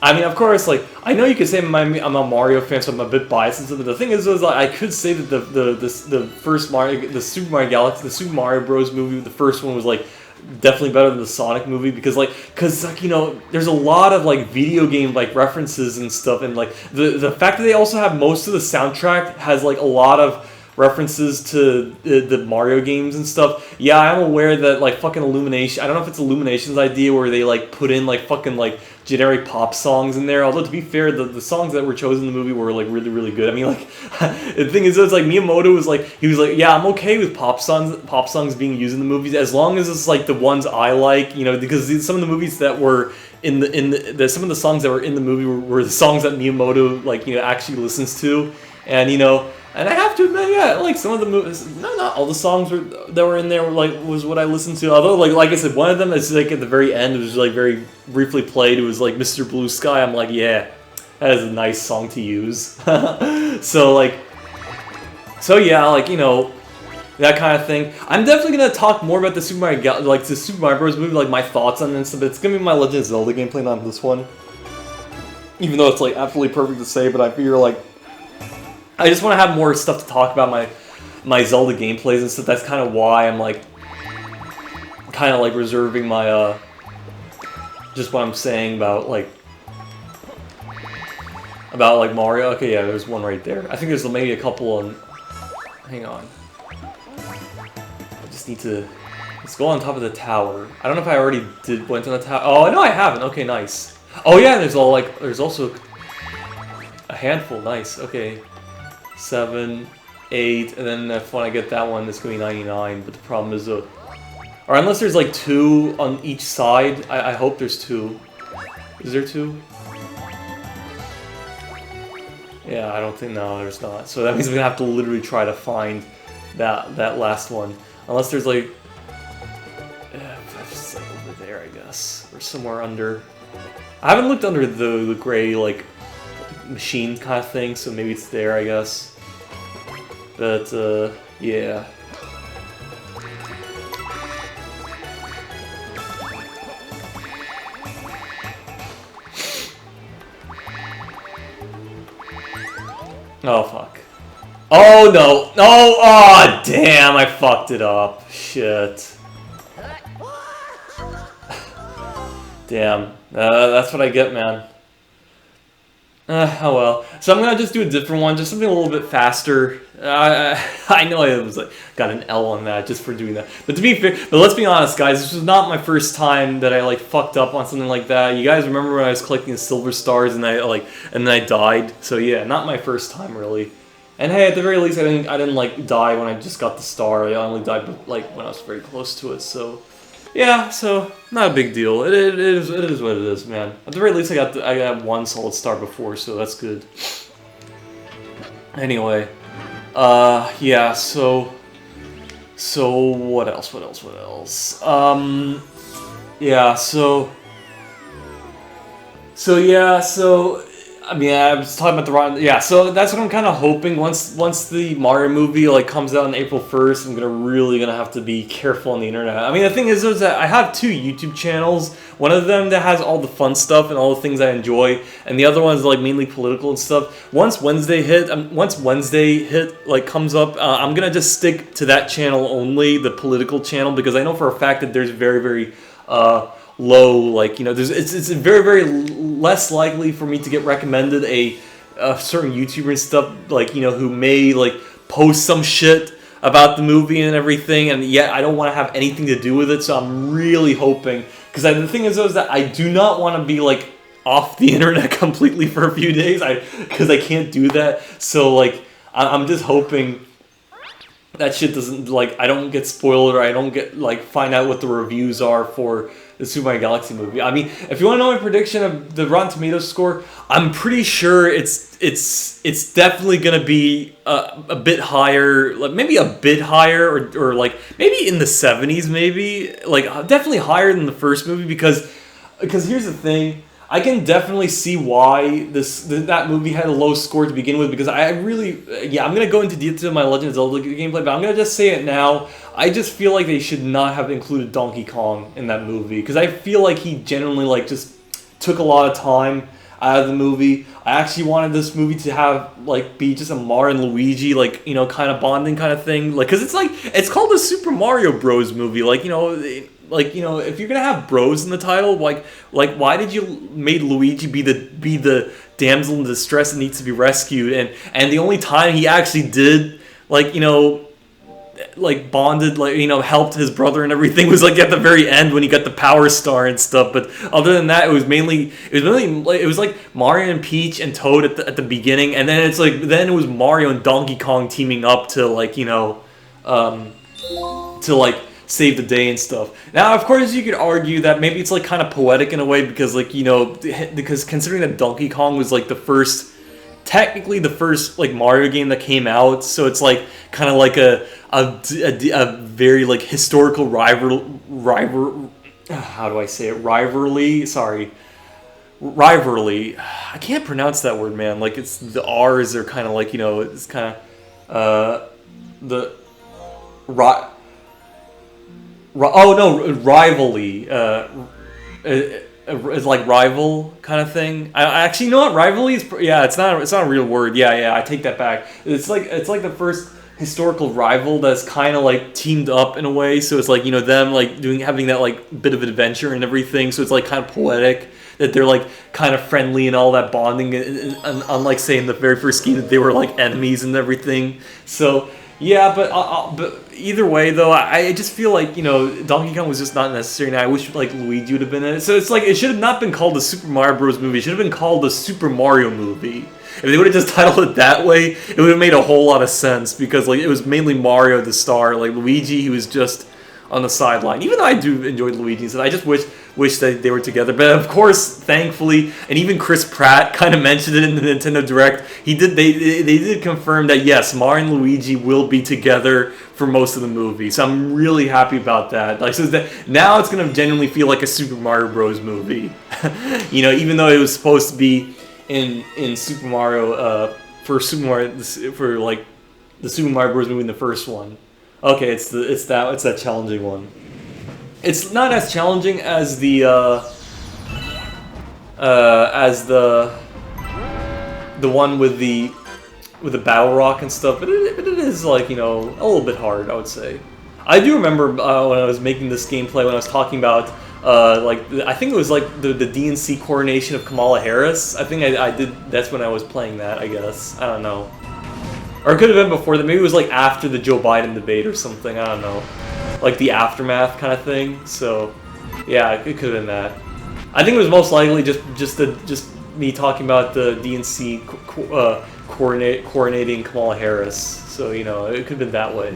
I mean, of course, like, I know you could say I'm a Mario fan, so I'm a bit biased and stuff, but the thing is like, I could say that the first Mario, the Super Mario Galaxy, the Super Mario Bros. Movie, the first one was, like, definitely better than the Sonic movie, because like you know, there's a lot of like video game like references and stuff, and like the fact that they also have most of the soundtrack has like a lot of references to the Mario games and stuff. Yeah, I'm aware that like fucking Illumination, I don't know if it's Illumination's idea where they like put in like fucking like generic pop songs in there, although to be fair, the songs that were chosen in the movie were like really good. I mean, like the thing is, it's like Miyamoto was like, he was like, yeah, I'm okay with pop songs being used in the movies as long as it's like the ones I like, you know, because some of the movies that were in the some of the songs that were in the movie were the songs that Miyamoto, like, you know, actually listens to. And, you know, and I have to admit, yeah, like some of the movies, not all the songs that were in there were like was what I listened to. Although, like I said, one of them is like at the very end, it was like very briefly played. It was like Mr. Blue Sky. I'm like, yeah, that is a nice song to use. So yeah, like, you know, that kind of thing. I'm definitely gonna talk more about the Super Mario Bros. Movie, like my thoughts on it and stuff. But it's gonna be my Legend of Zelda gameplay, not this one. Even though it's like absolutely perfect to say, but I figure like I just want to have more stuff to talk about my Zelda gameplays and stuff. That's kind of why I'm like kind of like reserving my just what I'm saying about like Mario. Okay, yeah, there's one right there. I think there's maybe a couple on. Hang on. I just need to. Let's go on top of the tower. I don't know if I already went on the tower. Oh no, I haven't. Okay, nice. Oh yeah, there's also a handful. Nice. Okay. 7, 8, and then if when I get that one, it's gonna be 99. But the problem is, or unless there's like 2 on each side. I hope there's 2. Is there 2? Yeah, I don't think, no, there's not. So that means I'm gonna have to literally try to find that last one, unless there's like, it's like over there, I guess, or somewhere under. I haven't looked under the gray like machine kind of thing, so maybe it's there, I guess. But, yeah. Oh, fuck. Oh, no. No! Oh, damn, I fucked it up. Shit. Damn. That's what I get, man. Oh well. So I'm gonna just do a different one, just something a little bit faster. I know I was like got an L on that just for doing that. But to be fair, but let's be honest, guys, this was not my first time that I like fucked up on something like that. You guys remember when I was collecting silver stars and then I died? So yeah, not my first time really. And hey, at the very least, I didn't like die when I just got the star. I only died like when I was very close to it. So. Yeah, so not a big deal. It is what it is, man. At the very least, I got 1 solid star before, so that's good. Anyway, yeah. So what else? Yeah. So. I mean, I was talking about the Rotten. Yeah, so that's what I'm kind of hoping. Once the Mario movie like comes out on April 1st, I'm really gonna have to be careful on the internet. I mean, the thing is that I have 2 YouTube channels. One of them that has all the fun stuff and all the things I enjoy, and the other one is like mainly political and stuff. Once Wednesday like comes up, I'm gonna just stick to that channel only, the political channel, because I know for a fact that there's very low, like, you know, it's very less likely for me to get recommended a certain YouTuber and stuff, like, you know, who may like post some shit about the movie and everything, and yet I don't want to have anything to do with it. So I'm really hoping, because the thing is though, is that I do not want to be like off the internet completely for a few days, because I can't do that. So like I'm just hoping that shit doesn't, like, I don't get spoiled, or I don't get, like, find out what the reviews are for the Super Mario Galaxy movie. I mean, if you want to know my prediction of the Rotten Tomatoes score, I'm pretty sure it's definitely gonna be a bit higher, like maybe a bit higher, or like maybe in the 70s, maybe, like definitely higher than the first movie, because here's the thing. I can definitely see why that movie had a low score to begin with, because I really, I'm going to go into detail of my Legend of Zelda gameplay, but I'm going to just say it now. I just feel like they should not have included Donkey Kong in that movie, because I feel like he genuinely, like, just took a lot of time out of the movie. I actually wanted this movie to have, like, be just a Mario and Luigi, like, you know, kind of bonding kind of thing, like, because it's called the Super Mario Bros. Movie, like, you know, if you're gonna have bros in the title, like why did you made Luigi be the damsel in distress that needs to be rescued, and the only time he actually did, like, you know, like bonded, like, you know, helped his brother and everything was like at the very end when he got the Power Star and stuff. But other than that, it was like Mario and Peach and Toad at the beginning, and then it was Mario and Donkey Kong teaming up to, like, you know, to like save the day and stuff. Now, of course, you could argue that maybe it's like kind of poetic in a way, because, like, you know, because considering that Donkey Kong was like technically the first like Mario game that came out, so it's like kind of like a very like historical rivalry. I can't pronounce that word, man. Like, it's the R's are kind of like, you know, it's kind of rivalry. It's like rival kind of thing. I actually, you know what, rivalry is. Yeah, it's not a real word. Yeah, I take that back. It's like the first historical rival that's kind of like teamed up in a way. So it's like, you know, them like having that like bit of adventure and everything. So it's like kind of poetic that they're like kind of friendly and all that bonding. And unlike, say, in the very first game that they were like enemies and everything. So. Yeah, but either way, though, I just feel like, you know, Donkey Kong was just not necessary, and I wish, like, Luigi would have been in it. So it's like, it should have not been called the Super Mario Bros. Movie. It should have been called the Super Mario Movie. If they would have just titled it that way, it would have made a whole lot of sense, because, like, it was mainly Mario the star. Like, Luigi, he was just on the sideline. Even though I do enjoy Luigi, so I just wish that they were together. But of course, thankfully, and even Chris Pratt kind of mentioned it in the Nintendo Direct. They did confirm that yes, Mario and Luigi will be together for most of the movie. So I'm really happy about that. Like, so that now it's gonna genuinely feel like a Super Mario Bros. Movie. You know, even though it was supposed to be in Super Mario for like the Super Mario Bros. Movie in the first one. Okay, it's that challenging one. It's not as challenging as the one with the battle rock and stuff, but it is, like, you know, a little bit hard, I would say. I do remember when I was making this gameplay, when I was talking about like, I think it was like the DNC coronation of Kamala Harris. I think I did. That's when I was playing that, I guess. I don't know. Or it could have been before that. Maybe it was like after the Joe Biden debate or something. I don't know. Like the aftermath kind of thing. So, yeah, it could have been that. I think it was most likely just me talking about the DNC coronating Kamala Harris. So, you know, it could have been that way.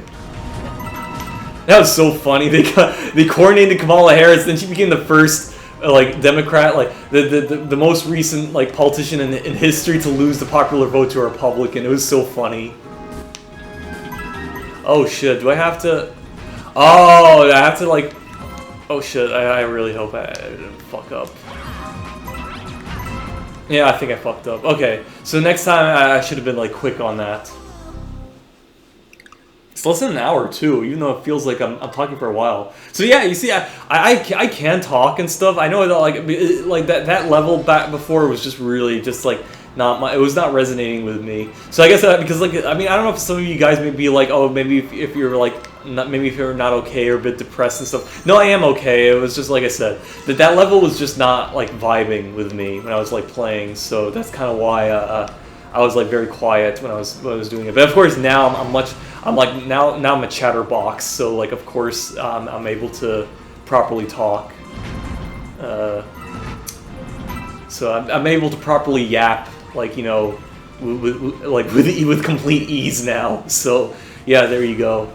That was so funny. They coronated Kamala Harris, then she became the first like Democrat, like the most recent like politician in history to lose the popular vote to a Republican. It was so funny. Oh shit! Do I have to? Oh, I have to like. Oh shit! I really hope I didn't fuck up. Yeah, I think I fucked up. Okay, so next time I should have been like quick on that. It's less than an hour too, even though it feels like I'm talking for a while. So yeah, you see, I can talk and stuff. I know that like that level back before was just really just like it was not resonating with me. So I guess because like I mean I don't know if some of you guys may be like, oh, maybe if you're like maybe if you're not okay or a bit depressed and stuff. No, I am okay. It was just like I said that level was just not like vibing with me when I was like playing. So that's kind of why I was like very quiet when I was doing it. But of course now now I'm a chatterbox, so like of course I'm able to properly talk. So I'm able to properly yap, like, you know, with complete ease now. So yeah, there you go.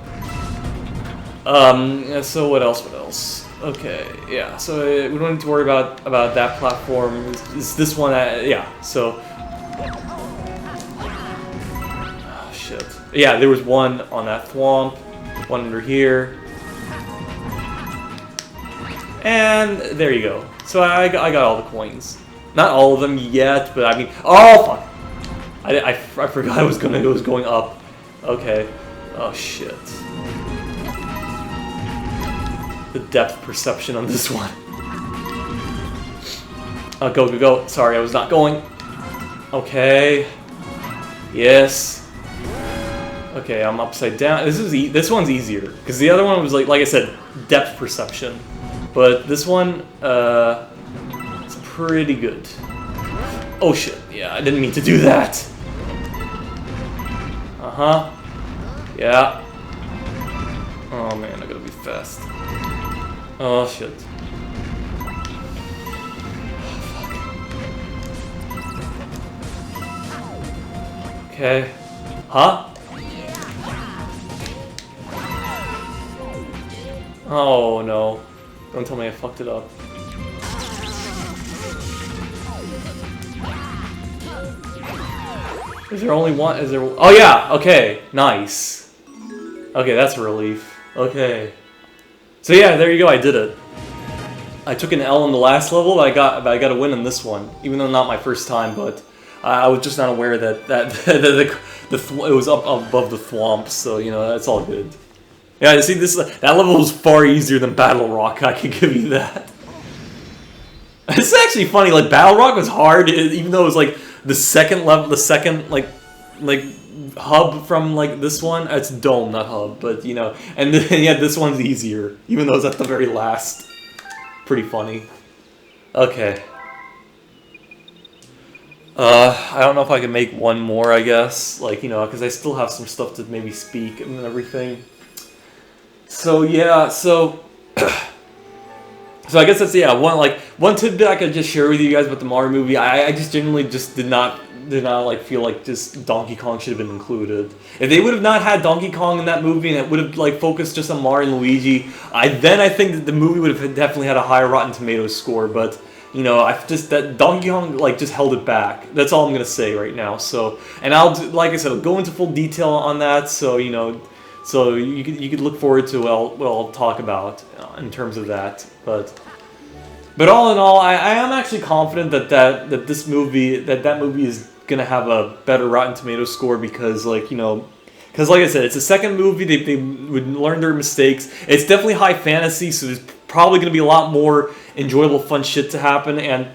So what else? Okay, yeah. So we don't need to worry about that platform. Is this one? Yeah. So. Oh, shit. Yeah, there was one on that thwomp, one under here, and there you go. So I got all the coins. Not all of them yet, but I mean, oh fuck! I forgot it was going up. Okay. Oh shit. The depth perception on this one. Oh, go! Sorry, I was not going. Okay. Yes. Okay, I'm upside down. This one's easier because the other one was like I said, depth perception, but this one it's pretty good. Oh shit! Yeah, I didn't mean to do that. Yeah. Oh man, I gotta be fast. Oh shit. Okay. Huh? Oh no. Don't tell me I fucked it up. Is there only one? Is there? Oh yeah. Okay. Nice. Okay, that's a relief. Okay. So yeah, there you go. I did it. I took an L in the last level, but I got a win in this one, even though not my first time. But I was just not aware that it was up above the thwomp. So you know that's all good. Yeah, see that level was far easier than Battle Rock. I can give you that. It's actually funny. Like Battle Rock was hard, even though it was like the second level, the second like hub from like this one. It's dome, not hub, but you know. And then yeah, this one's easier, even though it's at the very last. Pretty funny. Okay. I don't know if I can make one more. I guess, like you know, because I still have some stuff to maybe speak and everything. So yeah, so I guess that's one tidbit I could just share with you guys about the Mario movie. I just genuinely just did not like feel like just Donkey Kong should have been included. If they would have not had Donkey Kong in that movie and it would have like focused just on Mario and Luigi, I think that the movie would have definitely had a higher Rotten Tomatoes score. But you know, that Donkey Kong like just held it back. That's all I'm gonna say right now. So, and like I said, I'll go into full detail on that. So you know. So you could look forward to what I'll talk about in terms of that, but all in all, I am actually confident that this movie that movie is gonna have a better Rotten Tomatoes score because like you know, because like I said, it's a second movie. They would learn their mistakes. It's definitely high fantasy, so there's probably gonna be a lot more enjoyable, fun shit to happen. And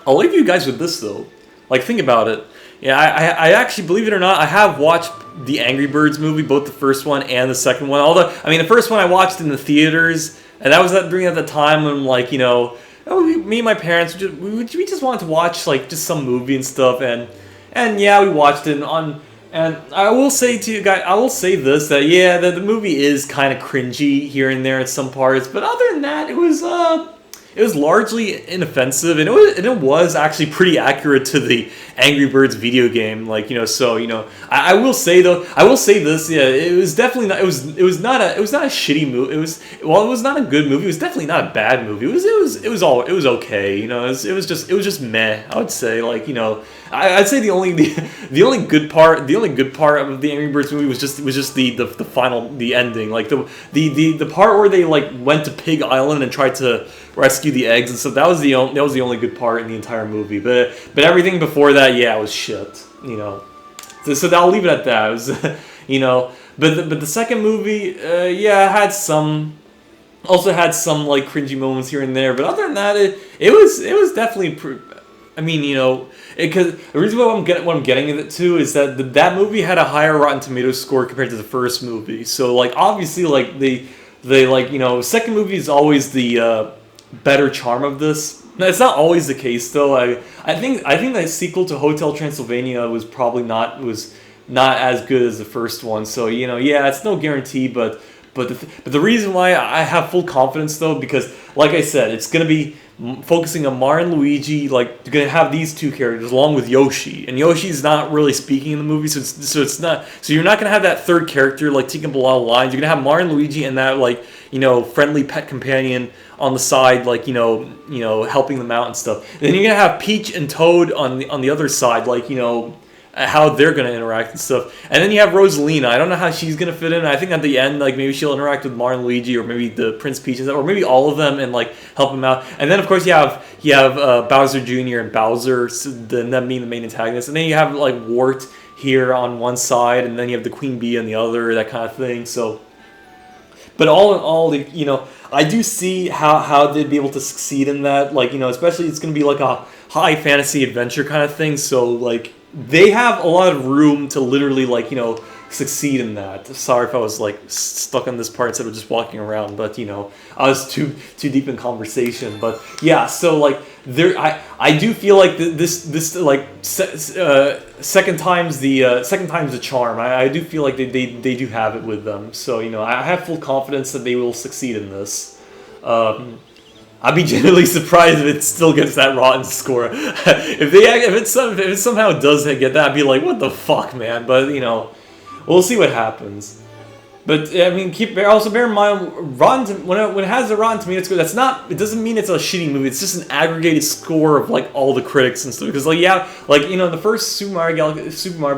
I'll leave you guys with this though. Like think about it. Yeah, I actually, believe it or not, I have watched the Angry Birds movie, both the first one and the second one. Although, I mean, the first one I watched in the theaters, and that was during the time when, like, you know, me and my parents, we just wanted to watch, like, just some movie and stuff, and yeah, we watched it and I will say to you guys, I will say this, that yeah, the movie is kind of cringy here and there at some parts, but other than that, it was largely inoffensive, and it was actually pretty accurate to the Angry Birds video game. Like you know, so you know, I will say this. Yeah, it was definitely not. It was not a shitty movie. It was not a good movie. It was definitely not a bad movie. It was okay. You know, it was just meh. I would say like you know, I'd say the only good part of the Angry Birds movie was just the final ending, like the part where they like went to Pig Island and tried to rescue the eggs and stuff. That was the only good part in the entire movie. But everything before that, yeah, it was shit. You know, so I'll leave it at that. It was, you know, but the second movie, yeah, had some like cringy moments here and there. But other than that, it was definitely. I mean, you know, because the reason why I'm getting it to is that that movie had a higher Rotten Tomatoes score compared to the first movie. So like obviously like they like you know second movie is always the better charm of this, No, it's not always the case though. I think that sequel to Hotel Transylvania was not as good as the first one. So yeah, it's no guarantee, but the reason why I have full confidence though, because like I said, it's gonna be focusing on Mario and Luigi. Like you're gonna have these two characters along with Yoshi, and Yoshi's not really speaking in the movie, so it's not. So you're not gonna have that third character like taking up a lot of lines. You're gonna have Mario and Luigi and that like friendly pet companion on the side, like helping them out and stuff. And then you're gonna have Peach and Toad on the other side, like how they're gonna interact and stuff. And then you have Rosalina. I don't know how she's gonna fit in. I think at the end, like maybe she'll interact with Mario and Luigi, or maybe the Prince Peach, or maybe all of them, and like help them out. And then of course you have Bowser Jr. and Bowser, so them being the main antagonists. And then you have like Wart here on one side, and then you have the Queen Bee on the other, that kind of thing. So. But all in all, I do see how they'd be able to succeed in that. Like, especially it's going to be like a high fantasy adventure kind of thing. So, like, they have a lot of room to literally, like, succeed in that. Sorry if I was, like, stuck on this part instead of just walking around. But, I was too deep in conversation. But, yeah, so, like, I do feel like this like second time's the charm. I do feel like they do have it with them. So I have full confidence that they will succeed in this. I'd be genuinely surprised if it still gets that rotten score. if it somehow does get that, I'd be like, what the fuck, man? But we'll see what happens. But I mean, also bear in mind, when it has a Rotten Tomatoes score, it doesn't mean it's a shitty movie. It's just an aggregated score of like all the critics and stuff. Because the first Super Mario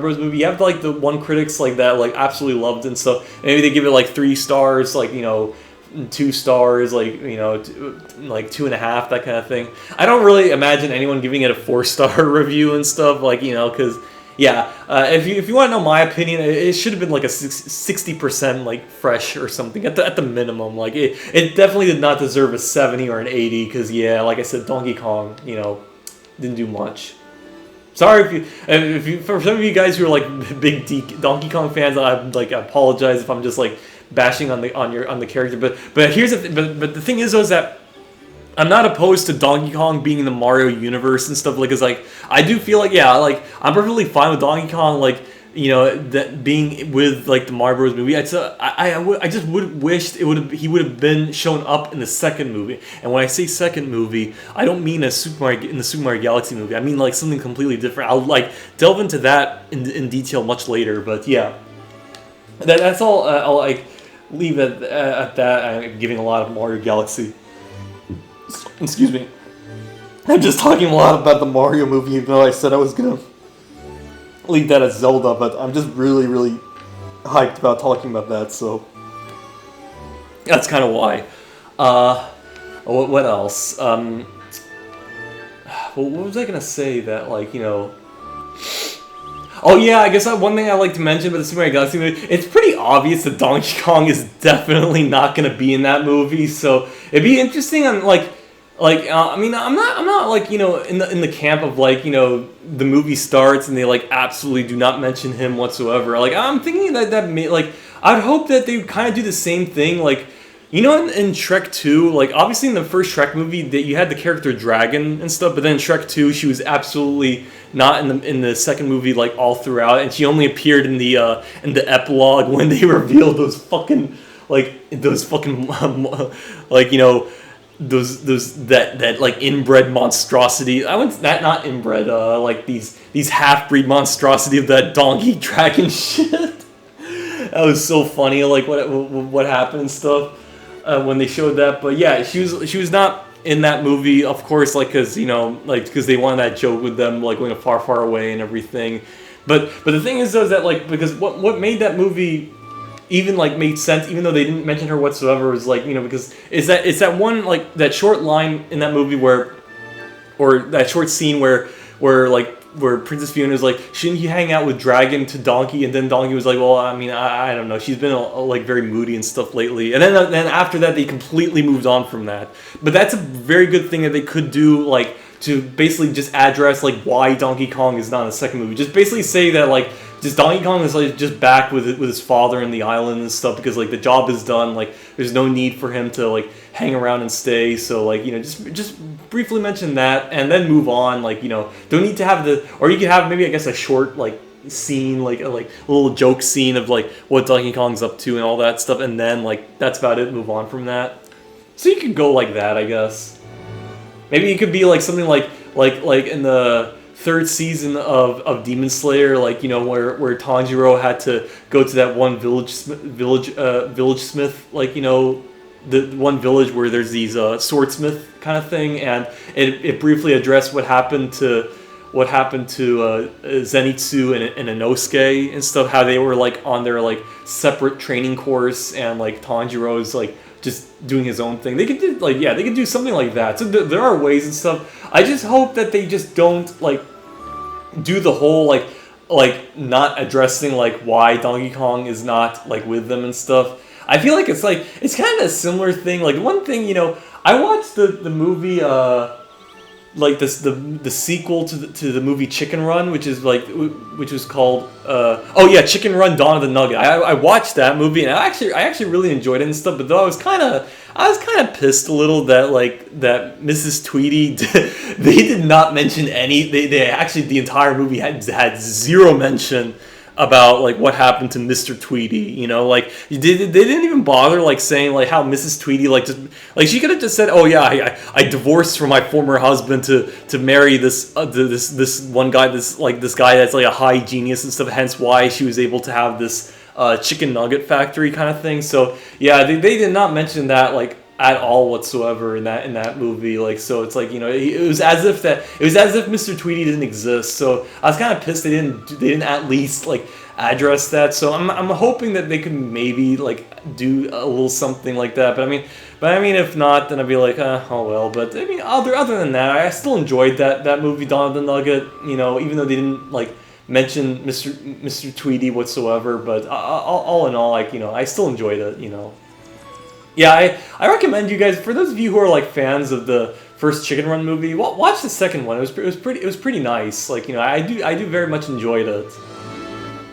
Bros. Movie, you have like the one critics like that like absolutely loved and stuff. Maybe they give it like 3 stars, like 2 stars, like like 2.5, that kind of thing. I don't really imagine anyone giving it a 4-star review and stuff, like because. Yeah, if you want to know my opinion, it should have been like a 60% like fresh or something at the minimum. Like it definitely did not deserve a 70 or an 80 because like I said, Donkey Kong didn't do much. Sorry if you for some of you guys who are like big Donkey Kong fans, I apologize if I'm just like bashing on the character. But here's but the thing is that. I'm not opposed to Donkey Kong being in the Mario universe and stuff, it's like I do feel like I'm perfectly fine with Donkey Kong that being with like the Mario Bros. Movie. I just would wish he would have been shown up in the second movie. And when I say second movie, I don't mean in the Super Mario Galaxy movie. I mean like something completely different. I'll like delve into that in detail much later. But yeah, that's all. I'll like leave it at that. I'm giving a lot of Mario Galaxy. Excuse me. I'm just talking a lot about the Mario movie, even though I said I was gonna leave that as Zelda, but I'm just really, really hyped about talking about that, so that's kind of why. What else? What was I gonna say that, Oh yeah, I guess one thing I like to mention about the Super Mario Galaxy movie, it's pretty obvious that Donkey Kong is definitely not gonna be in that movie, so it'd be interesting on I mean, I'm not like in the camp of the movie starts and they absolutely do not mention him whatsoever. I'm thinking that may, I'd hope that they kind of do the same thing in Shrek 2, obviously in the first Shrek movie that you had the character Dragon and stuff, but then in Shrek 2 she was absolutely not in the second movie all throughout, and she only appeared in the epilogue when they revealed those fucking that inbred monstrosity. I wouldn't not inbred, these half-breed monstrosity of that donkey dragon shit. That was so funny, what happened and stuff when they showed that. But yeah, she was not in that movie, of course, because they wanted that joke with them going far, far away and everything. But the thing is though, is that because what made that movie even made sense, even though they didn't mention her whatsoever, was because it's that one that short line in that movie or that short scene where Princess Fiona is shouldn't you hang out with Dragon to Donkey, and then Donkey was well, I mean, I don't know, she's been very moody and stuff lately, and then after that they completely moved on from that. But that's a very good thing that they could do, to basically just address why Donkey Kong is not in the second movie. Just basically say that just Donkey Kong is like just back with his father in the island and stuff because like the job is done. Like there's no need for him to like hang around and stay. So like just briefly mention that and then move on. Like don't need to have or you could have maybe I guess a short like scene like a little joke scene of like what Donkey Kong's up to and all that stuff, and then like that's about it. Move on from that. So you could go like that, I guess. Maybe it could be like something like in the third season of Demon Slayer, like where Tanjiro had to go to that one village smith, like the one village where there's these swordsmith kind of thing, and it briefly addressed what happened to Zenitsu and Inosuke and stuff, how they were like on their like separate training course, and like Tanjiro's like just doing his own thing. They could do they could do something like that. So there are ways and stuff. I just hope that they just don't like do the whole like not addressing like why Donkey Kong is not like with them and stuff. I feel like it's kind of a similar thing. Like one thing, I watched the movie like the sequel to the movie Chicken Run, which was called Chicken Run: Dawn of the Nugget. I watched that movie and I actually really enjoyed it and stuff. But though I was kind of pissed a little that that Mrs. Tweedy they did not mention any. They actually the entire movie had zero mention about like what happened to Mr. Tweedy, like they didn't even bother like saying like how Mrs. Tweedy like just like she could have just said, oh yeah, I divorced from my former husband to marry this one guy, this guy that's like a high genius and stuff, hence why she was able to have this chicken nugget factory kind of thing. So yeah, they did not mention that like at all whatsoever in that movie. Like, so it's like it was as if Mr. Tweedy didn't exist. So I was kind of pissed they didn't at least like address that. So I'm hoping that they can maybe like do a little something like that. But I mean if not, then I'd be like oh well. But I mean other than that, I still enjoyed that movie Dawn of the Nugget. Even though they didn't like mention Mr. Tweedy whatsoever. But all in all, like I still enjoyed it. Yeah, I recommend you guys, for those of you who are like fans of the first Chicken Run movie, watch the second one. It was pretty nice. Like I do very much enjoyed it.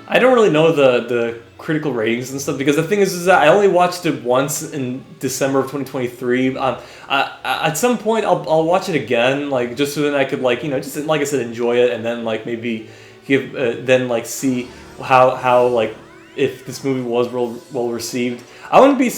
I don't really know the critical ratings and stuff because the thing is that I only watched it once in December of 2023. At some point I'll watch it again, like just so then I could like just like I said enjoy it, and then like maybe give then like see how like if this movie was well received. I wouldn't be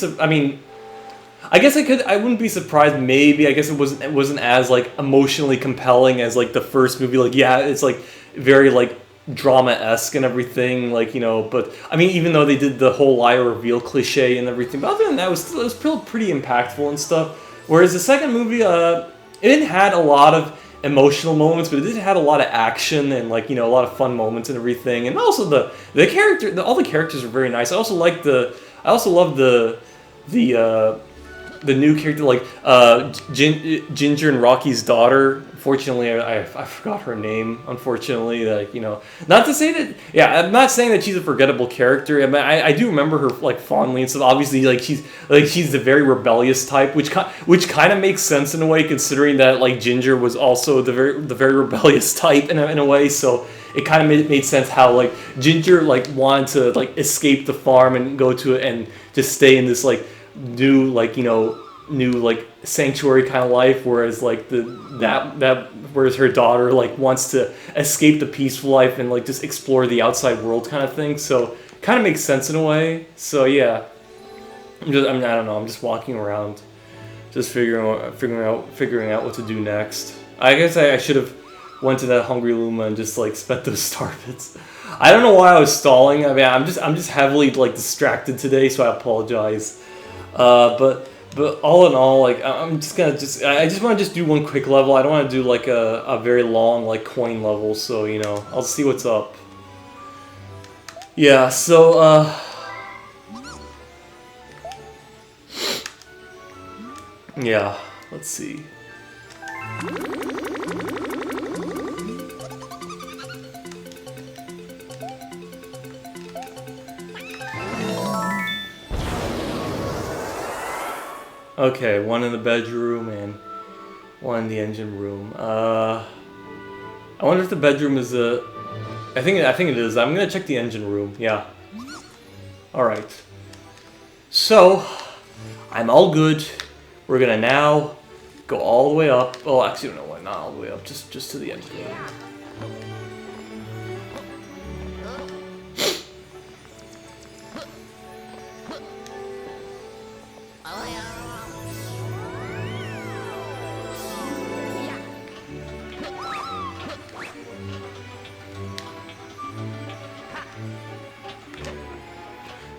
I guess I wouldn't be surprised. Maybe I guess it wasn't as like emotionally compelling as like the first movie. Like yeah, it's like very like drama-esque and everything. Like but I mean even though they did the whole liar reveal cliche and everything, but other than that, it was still pretty impactful and stuff. Whereas the second movie, it had a lot of emotional moments, but it did had a lot of action and like a lot of fun moments and everything. And also the character, all the characters are very nice. I also love the new character, like Ginger and Rocky's daughter. Unfortunately, I forgot her name. Unfortunately, like not to say that. Yeah, I'm not saying that she's a forgettable character. I mean, I do remember her like fondly and stuff. Obviously, like she's the very rebellious type, which kind of makes sense in a way, considering that like Ginger was also the very rebellious type in a way. So it kind of made sense how like Ginger like wanted to like escape the farm and go to it and just stay in this like new like new like sanctuary kind of life, whereas like whereas her daughter like wants to escape the peaceful life and like just explore the outside world kind of thing. So kind of makes sense in a way. So yeah, I don't know, I'm just walking around just figuring out what to do next. I guess I should have went to that Hungry Luma and just like spent those star bits. I don't know why I was stalling. I mean I'm just heavily like distracted today, so I apologize. But all in all, like I just want to just do one quick level. I don't want to do like a very long like coin level. So I'll see what's up. Yeah. So yeah. Let's see. Okay, one in the bedroom and one in the engine room. I wonder if the bedroom is I think it is. I'm gonna check the engine room. Yeah. All right. So, I'm all good. We're gonna now go all the way up. Oh, actually, no, why not all the way up? Just to the engine room.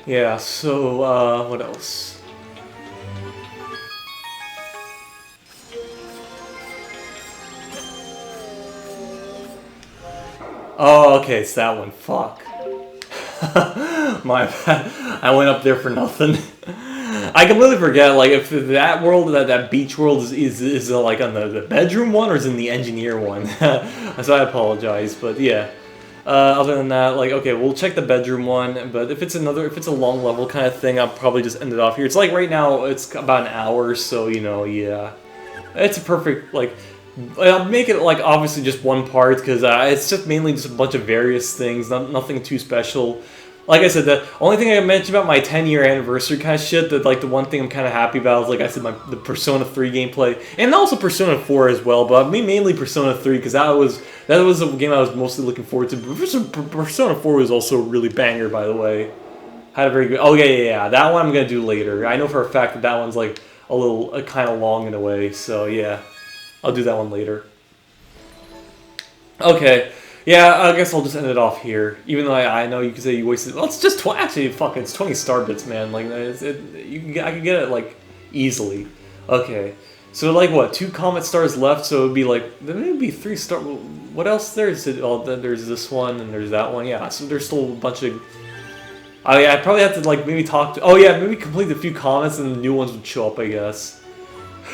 Yeah, so, what else? Oh, okay, it's that one. Fuck. My bad. I went up there for nothing. I completely forget, like, if that world, that beach world is like, on the bedroom one, or is in the engineer one? So I apologize, but yeah. Other than that, like, okay, we'll check the bedroom one, but if it's a long level kind of thing, I'll probably just end it off here. It's like, right now, it's about an hour, so, you know, yeah. It's a perfect, like, I'll make it, like, obviously just one part, because it's just mainly just a bunch of various things, nothing too special. Like I said, the only thing I mentioned about my 10-year anniversary kind of shit, that, like, the one thing I'm kind of happy about is, like I said, the Persona 3 gameplay, and also Persona 4 as well, but mainly Persona 3, because that was a game I was mostly looking forward to. Persona 4 was also a really banger, by the way. Had a very good... Oh, yeah, that one I'm going to do later. I know for a fact that one's, like, a little kind of long in a way, so yeah. I'll do that one later. Okay. Yeah, I guess I'll just end it off here. Even though I know you could say you wasted... Well, it's just... Actually, fuck, it's 20 star bits, man. Like, I can get it, like, easily. Okay. So, like, what? 2 comet stars left, so it would be, like... There may be 3 star... What else there's? Oh, then there's this one, and there's that one. Yeah, so there's still a bunch of... I probably have to, like, maybe talk to... Oh, yeah, maybe complete a few comments, and the new ones would show up, I guess.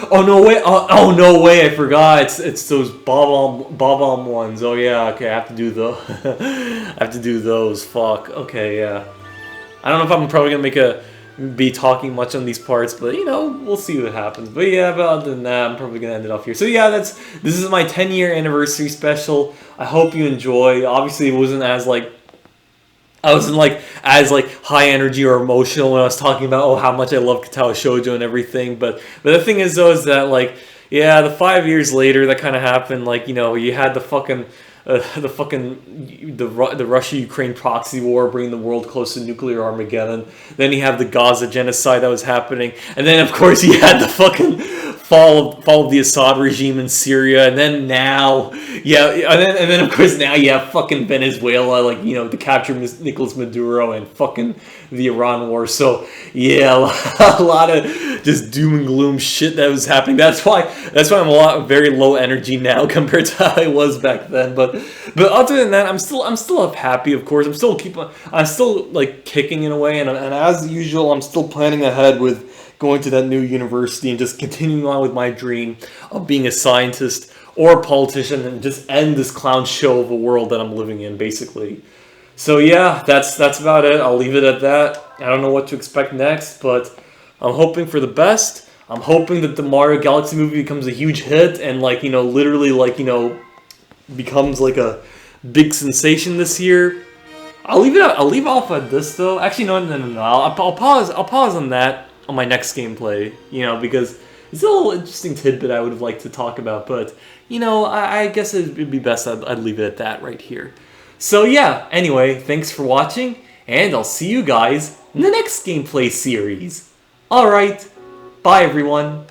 Oh no way! Oh no way! I forgot. It's those Bob-omb ones. Oh yeah. Okay, I have to do those. I have to do those. Fuck. Okay, yeah. I don't know if I'm probably gonna be talking much on these parts, but you know, we'll see what happens. But yeah, but other than that, I'm probably gonna end it off here. So yeah, this is my 10-year anniversary special. I hope you enjoy. Obviously, it wasn't as like. I wasn't as high energy or emotional when I was talking about how much I love Katao Shoujo and everything, but the thing is though is that yeah, the 5 years later that kind of happened, you know, you had the Russia-Ukraine proxy war bringing the world close to nuclear Armageddon. Then you have the Gaza genocide that was happening, and then of course you had the fucking fall of the Assad regime in Syria, and then now, yeah, and then of course now you have fucking Venezuela, you know, to capture Nicolas Maduro, and fucking the Iran war. So yeah, a lot of just doom and gloom shit that was happening. That's why I'm very low energy now compared to how I was back then. But other than that, I'm still happy. Of course, I'm still kicking in a way, and as usual, I'm still planning ahead with going to that new university and just continuing on with my dream of being a scientist or a politician and just end this clown show of a world that I'm living in, basically. So yeah, that's about it. I'll leave it at that. I don't know what to expect next, but I'm hoping for the best. I'm hoping that the Mario Galaxy movie becomes a huge hit and literally becomes a big sensation this year. I'll leave off at this though. Actually, no. I'll pause on that on my next gameplay, you know, because it's a little interesting tidbit I would have liked to talk about, but, you know, I guess it'd be best I'd leave it at that right here. So yeah, anyway, thanks for watching, and I'll see you guys in the next gameplay series. Alright, bye everyone.